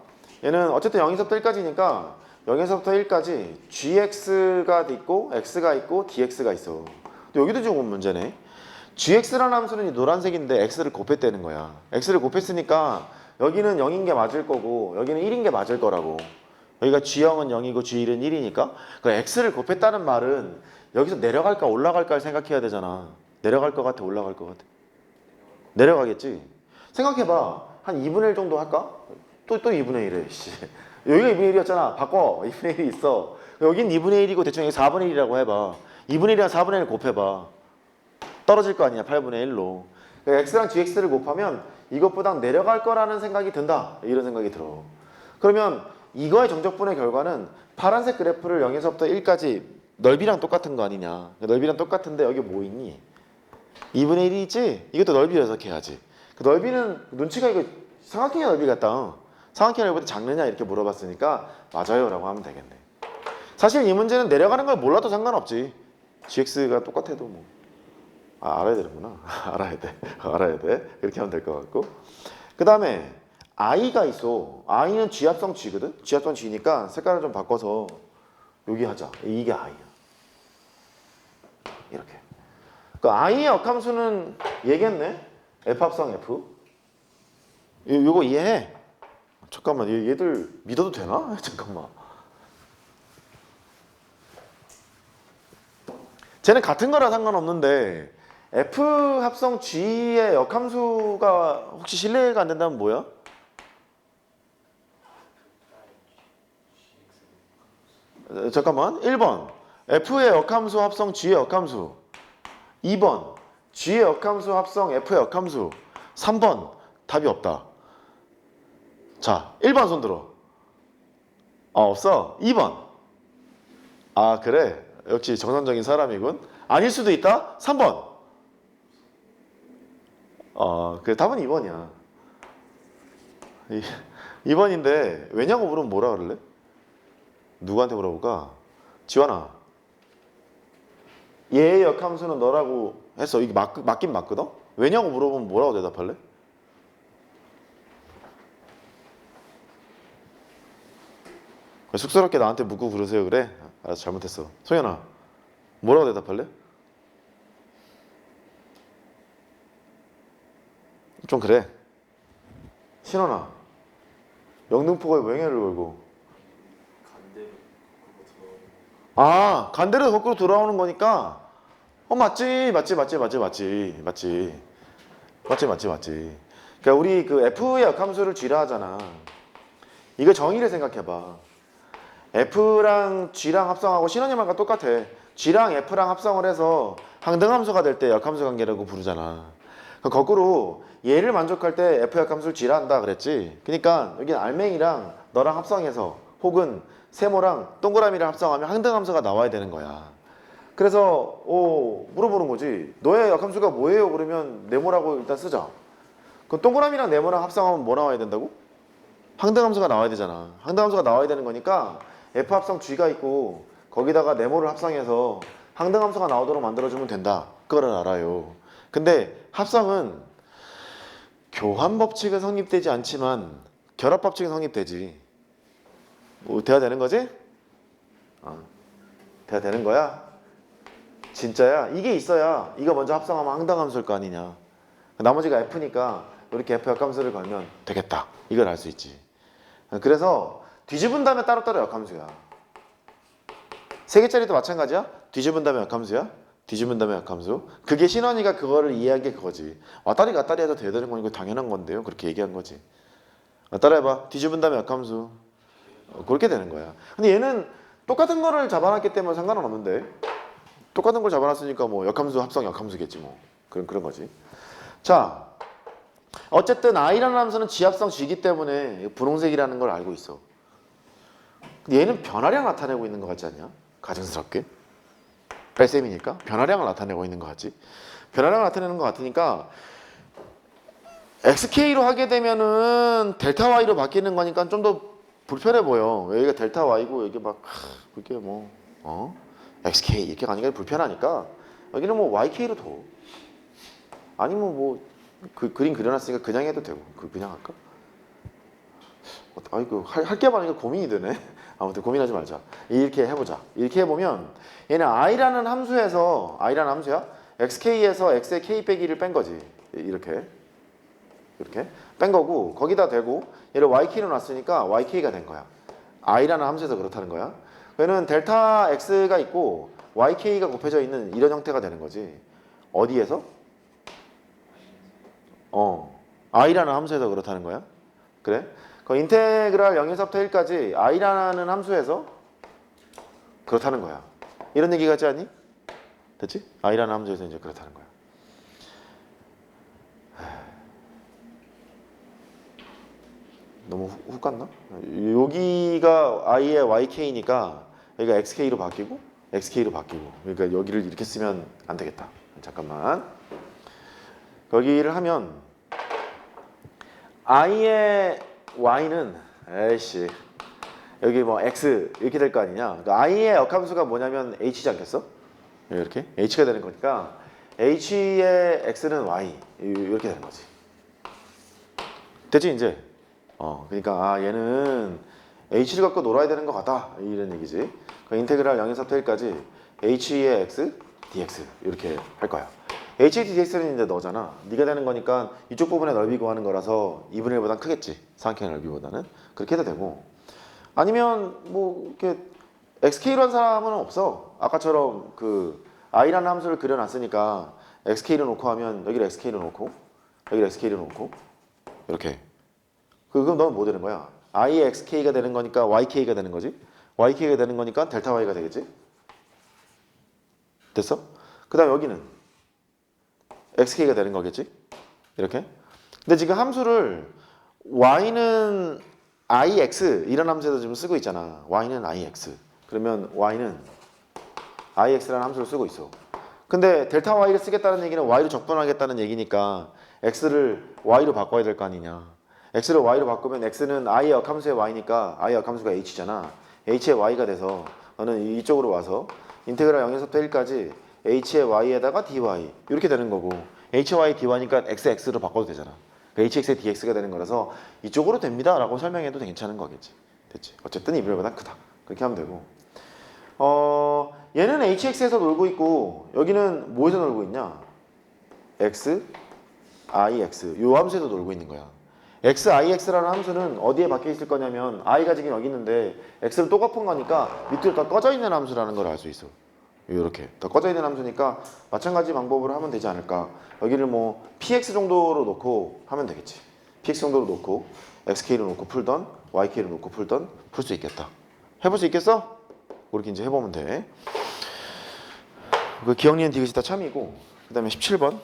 얘는 어쨌든 0에서부터 1까지니까 0에서부터 1까지 gx가 있고 x가 있고 dx가 있어. 근데 여기도 좀 문제네. gx라는 함수는 이 노란색인데 x를 곱했다는 거야. x를 곱했으니까 여기는 0인 게 맞을 거고 여기는 1인 게 맞을 거라고. 여기가 g0은 0이고 g1은 1이니까 그 x를 곱했다는 말은 여기서 내려갈까 올라갈까를 생각해야 되잖아. 내려갈 것 같아 올라갈 것 같아? 내려가겠지. 생각해봐. 한 2분의 1 정도 할까? 또 2분의 1해. 씨. 여기가 2분의 1이었잖아. 바꿔. 2분의 1이 있어. 여긴 2분의 1이고 대충 여기 4분의 1이라고 해봐. 2분의 1이랑 4분의 1 곱해봐. 떨어질 거 아니야. 8분의 1로. 그러니까 x랑 gx를 곱하면 이것보다 내려갈 거라는 생각이 든다. 이런 생각이 들어. 그러면 이거의 정적분의 결과는 파란색 그래프를 0에서부터 1까지 넓이랑 똑같은 거 아니냐. 넓이랑 똑같은데 여기 뭐 있니? 2분의 1이 있지? 이것도 넓이 해석해야지. 그 넓이는 눈치가 이거 삼각형의 넓이 같다. 삼각형의 넓이보다 작느냐 이렇게 물어봤으니까 맞아요 라고 하면 되겠네. 사실 이 문제는 내려가는 걸 몰라도 상관없지. gx가 똑같아도 뭐 알아야 되는구나. 알아야 돼. 그렇게 하면 될 것 같고. 그 다음에 i가 있어. i는 g합성 g거든. g합성 g니까 색깔을 좀 바꿔서 여기 하자. 이게 i야. 이렇게. 그 i의 역함수는 얘겠네. f 합성 f. 요거 이해해? 잠깐만, 얘들 믿어도 되나? 잠깐만. 쟤는 같은 거라 상관없는데 f 합성 g의 역함수가 혹시 실례가 안 된다면 뭐야? 잠깐만. 1번 f의 역함수 합성 g의 역함수. 2번 g의 역함수 합성 f의 역함수. 3번 답이 없다. 자, 1번 손 들어. 없어? 2번. 아, 그래? 역시 정상적인 사람이군. 아닐 수도 있다? 3번. 그 답은 2번이야. 2번인데 왜냐고 물으면 뭐라 그럴래? 누구한테 물어볼까? 지환아. 얘의 역함수는 너라고 했어. 이게 맞긴 맞거든? 왜냐고 물어보면 뭐라고 대답할래? 쑥스럽게 나한테 묻고 그러세요 그래? 알았어, 잘못했어. 소연아, 뭐라고 대답할래? 좀 그래. 신원아, 영등포가 맹해를 걸고. 간대로 거꾸로 돌아오는 거니까 맞지. 그러니까 우리 그 F의 역함수를 G라 하잖아. 이거 정의를 생각해봐. F랑 G랑 합성하고 신원이 말과 똑같아. G랑 F랑 합성을 해서 항등함수가 될 때 역함수 관계라고 부르잖아. 거꾸로 얘를 만족할 때 F 역함수를 G라 한다 그랬지. 그러니까 여기 알맹이랑 너랑 합성해서 혹은 세모랑 동그라미를 합성하면 항등함수가 나와야 되는 거야. 그래서 물어보는 거지. 너의 역함수가 뭐예요? 그러면 네모라고 일단 쓰자. 그럼 동그라미랑 네모랑 합성하면 뭐 나와야 된다고? 항등함수가 나와야 되잖아. 항등함수가 나와야 되는 거니까 F 합성 G가 있고 거기다가 네모를 합성해서 항등함수가 나오도록 만들어주면 된다. 그거를 알아요. 근데 합성은 교환 법칙은 성립되지 않지만 결합 법칙은 성립되지. 뭐 돼야 되는 거지? 돼야 되는 거야? 진짜야? 이게 있어야 이거 먼저 합성하면 항등함수일 거 아니냐. 나머지가 F니까 이렇게 F 역함수를 걸면 되겠다. 이걸 알 수 있지. 그래서 뒤집은 다음에 따로따로 역함수야. 세 개짜리도 마찬가지야? 뒤집은 다음에 역함수야? 뒤집은 다음에 역함수. 그게 신원이가 그거를 이해한 게 그거지. 왔다리 갔다리 해도 돼야 되는 거니까 당연한 건데요. 그렇게 얘기한 거지. 따라해봐. 뒤집은 다음에 역함수. 그렇게 되는 거야. 근데 얘는 똑같은 거를 잡아놨기 때문에 상관은 없는데 똑같은 걸 잡아놨으니까 뭐 역함수 합성 역함수겠지 뭐. 그런 거지. 자, 어쨌든 i라는 함수는 지합성 g이기 때문에 분홍색이라는 걸 알고 있어. 근데 얘는 변화량 나타내고 있는 것 같지 않냐? 가증스럽게. 뺄셈이니까 변화량을 나타내고 있는 것 같지. 변화량을 나타내는 것 같으니까 xk로 하게 되면은 델타 y로 바뀌는 거니까 좀 더 불편해 보여. 여기가 델타 y고 여기 막 그게 뭐 xk 이렇게 가니까 불편하니까 여기는 뭐 yk로 둬. 아니면 뭐 그 그림 그려놨으니까 그냥 해도 되고 그냥 할까? 아이고 할 게 많으니까 고민이 되네. 아무튼 고민하지 말자. 이렇게 해보자. 이렇게 해보면 얘는 i라는 함수에서 i라는 함수야. xk에서 x의 k 빼기 1을 뺀 거지. 이렇게 뺀 거고 거기다 대고 얘를 yk로 놨으니까 yk가 된 거야. i라는 함수에서 그렇다는 거야. 얘는 델타 x가 있고 yk가 곱해져 있는 이런 형태가 되는 거지. 어디에서? i라는 함수에서 그렇다는 거야. 그래? 그 인테그랄 0에서부터 1까지 i라는 함수에서 그렇다는 거야. 이런 얘기 같지 않니? 됐지? i라는 함수에서 이제 그렇다는 거야. 너무 훅 갔나? 여기가 i의 yk니까 여기가 xk로 바뀌고 xk로 바뀌고 그러니까 여기를 이렇게 쓰면 안 되겠다. 잠깐만. 여기를 하면 i의 y는 에이씨 여기 뭐 x 이렇게 될 거 아니냐. 그러니까 i의 역함수가 뭐냐면 h지 않겠어? 이렇게 h가 되는 거니까 h의 x는 y 이렇게 되는 거지. 됐지 이제? 그러니까 얘는 h를 갖고 놀아야 되는 것 같다 이런 얘기지. 그 인테그랄 0에서부터 1까지 h의 x dx 이렇게 할 거야. h dx는 이제 너잖아. 네가 되는 거니까 이쪽 부분의 넓이 구하는 거라서 2분의 1보다 크겠지. 삼각형의 넓이보다는. 그렇게 해도 되고 아니면 뭐 이렇게 xk로 한 사람은 없어. 아까처럼 그 i라는 함수를 그려놨으니까 xk로 놓고 하면 여기를 xk로 놓고 여기를 xk로 놓고 이렇게 그럼 너는 뭐 되는 거야? i의 xk가 되는 거니까 yk가 되는 거지. yk가 되는 거니까 델타 y가 되겠지. 됐어? 그 다음 여기는 xk가 되는 거겠지. 이렇게. 근데 지금 함수를 y는 ix 이런 함수에서 지금 쓰고 있잖아. y는 ix. 그러면 y는 ix라는 함수를 쓰고 있어. 근데 델타 y를 쓰겠다는 얘기는 y로 적분하겠다는 얘기니까 x를 y로 바꿔야 될 거 아니냐. x를 y로 바꾸면 x는 i의 역함수의 y니까 i의 역함수가 h잖아. h의 y가 돼서 너는 이쪽으로 와서 인테그랄 0에서부터 1까지 h의 y에다가 dy 이렇게 되는 거고 hy dy니까 xx로 바꿔도 되잖아. hx의 dx가 되는 거라서 이쪽으로 됩니다 라고 설명해도 괜찮은 거겠지. 됐지? 어쨌든 2분의보다 크다. 그렇게 하면 되고 얘는 hx에서 놀고 있고 여기는 뭐에서 놀고 있냐? x, ix 요 함수에서 놀고 있는 거야. x, ix라는 함수는 어디에 박혀 있을 거냐면 i가 지금 여기 있는데 x는 또 갚은 거니까 밑으로 더 꺼져 있는 함수라는 걸 알 수 있어. 이렇게 더 꺼져 있는 함수니까 마찬가지 방법으로 하면 되지 않을까. 여기를 뭐 px 정도로 놓고 하면 되겠지. px 정도로 놓고 xk로 놓고 풀던 yk로 놓고 풀던 풀 수 있겠다. 해볼 수 있겠어? 그렇게 이제 해보면 돼. 그 기억니은 디귿이 다 참이고 그 다음에 17번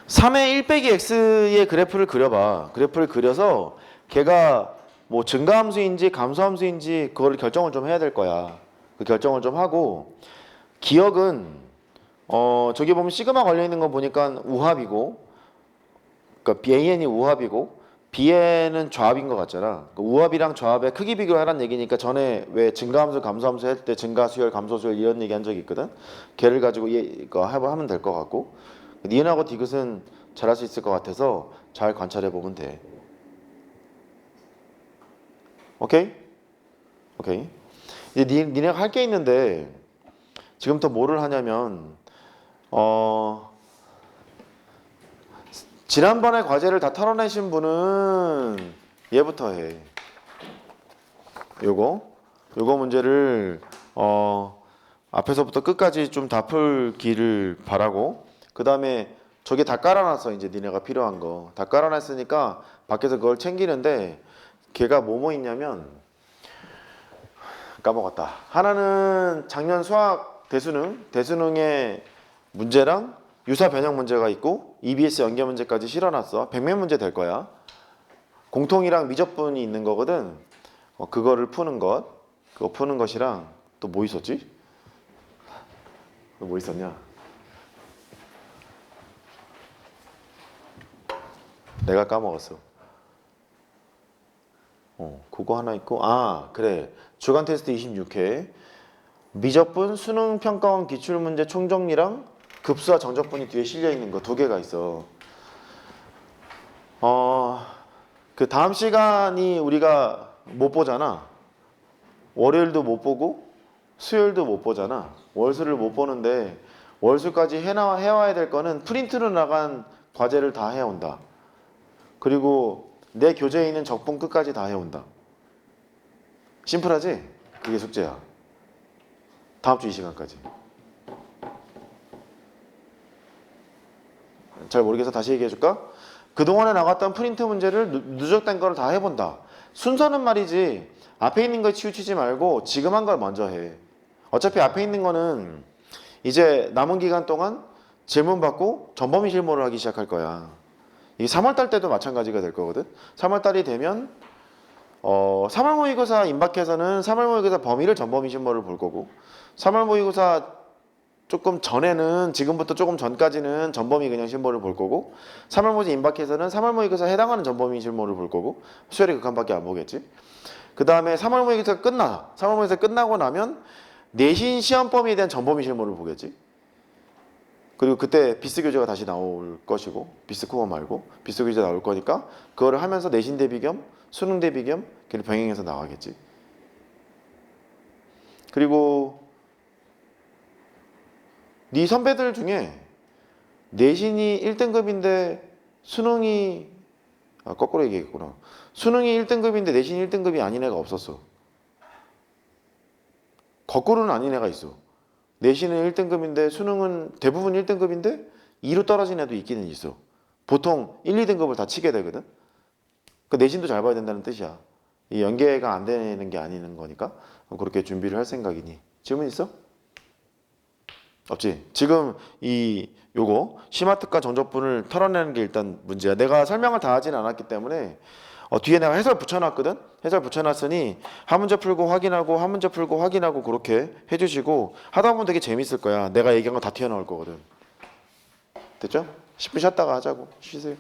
3의 1 빼기 x의 그래프를 그려봐. 그래프를 그려서 걔가 뭐 증가함수인지 감소함수인지 그걸 결정을 좀 해야 될 거야. 그 결정을 좀 하고 기억은 저기 보면 시그마 걸려 있는 거 보니까 우합이고, 그러니까 BAN이 우합이고 BN은 좌합인 것 같잖아. 그 우합이랑 좌합의 크기 비교하라는 얘기니까 전에 왜 증가함수 감소함수 할 때 증가 수열 감소 수열 이런 얘기 한 적이 있거든. 걔를 가지고 이거 하면 될 것 같고, 니은하고 디귿은 잘할 수 있을 것 같아서 잘 관찰해 보면 돼. 오케이? 오케이. 이제 니네가 할 게 있는데 지금부터 뭐를 하냐면 지난번에 과제를 다 털어내신 분은 얘부터 해. 요거 문제를 앞에서부터 끝까지 좀 다 풀기를 바라고, 그 다음에 저기 다 깔아놨어. 이제 니네가 필요한 거 다 깔아놨으니까 밖에서 그걸 챙기는데, 걔가 뭐뭐 있냐면 까먹었다. 하나는 작년 수학 대수능의 문제랑 유사 변형 문제가 있고 EBS 연계 문제까지 실어놨어. 100면 문제 될 거야. 공통이랑 미적분이 있는 거거든. 그거를 푸는 것, 그거 푸는 것이랑 또 뭐 있었지? 뭐 있었냐? 내가 까먹었어. 그거 하나 있고, 그래. 주간 테스트 26회 미적분 수능 평가원 기출 문제 총정리랑 급수와 정적분이 뒤에 실려 있는 거 2개가 있어. 그 다음 시간이 우리가 못 보잖아. 월요일도 못 보고 수요일도 못 보잖아. 월수를 못 보는데 월수까지 해와야 될 거는 프린트로 나간 과제를 다 해온다. 그리고 내 교재에 있는 적분 끝까지 다 해온다. 심플하지? 그게 숙제야. 다음 주 이 시간까지. 잘 모르겠어. 다시 얘기해줄까? 그동안에 나갔던 프린트 문제를 누적된 걸 다 해본다. 순서는 말이지 앞에 있는 걸 치우치지 말고 지금 한 걸 먼저 해. 어차피 앞에 있는 거는 이제 남은 기간 동안 질문 받고 전범위 실무를 하기 시작할 거야. 이게 3월달 때도 마찬가지가 될 거거든. 3월달이 되면 3월 모의고사 임박해서는 3월 모의고사 범위를 전범위 실무를 볼 거고, 3월 모의고사 조금 전에는, 지금부터 조금 전까지는 전범위 그냥 실무를 볼 거고, 3월 모의 임박해서는 3월 모의고사 해당하는 전범위 실무를 볼 거고, 수열이 극한밖에 안 보겠지. 그 다음에 3월 모의고사 3월 모의고사 끝나고 나면 내신 시험 범위에 대한 전범위 실무를 보겠지. 그리고 그때 비스 교재가 다시 나올 것이고, 비스 코어 말고 비스 교재 나올 거니까 그거를 하면서 내신 대비 겸 수능 대비 겸 걔를 병행해서 나가겠지. 그리고 네 선배들 중에 내신이 1등급인데 수능이 거꾸로 얘기했구나. 수능이 1등급인데 내신이 1등급이 아닌 애가 없었어. 거꾸로는 아닌 애가 있어. 내신은 1등급인데 수능은 대부분 1등급인데 2로 떨어진 애도 있기는 있어. 보통 1, 2등급을 다 치게 되거든. 그 내신도 잘 봐야 된다는 뜻이야. 이 연계가 안 되는 게 아닌 거니까 그렇게 준비를 할 생각이니. 질문 있어? 없지? 지금 요거 심화특과 정적분을 털어내는 게 일단 문제야. 내가 설명을 다 하진 않았기 때문에 뒤에 내가 해설 붙여놨거든? 해설 붙여놨으니 한 문제 풀고 확인하고 한 문제 풀고 확인하고 그렇게 해주시고 하다 보면 되게 재밌을 거야. 내가 얘기한 거 다 튀어나올 거거든. 됐죠? 10분 쉬었다가 하자고. 쉬세요.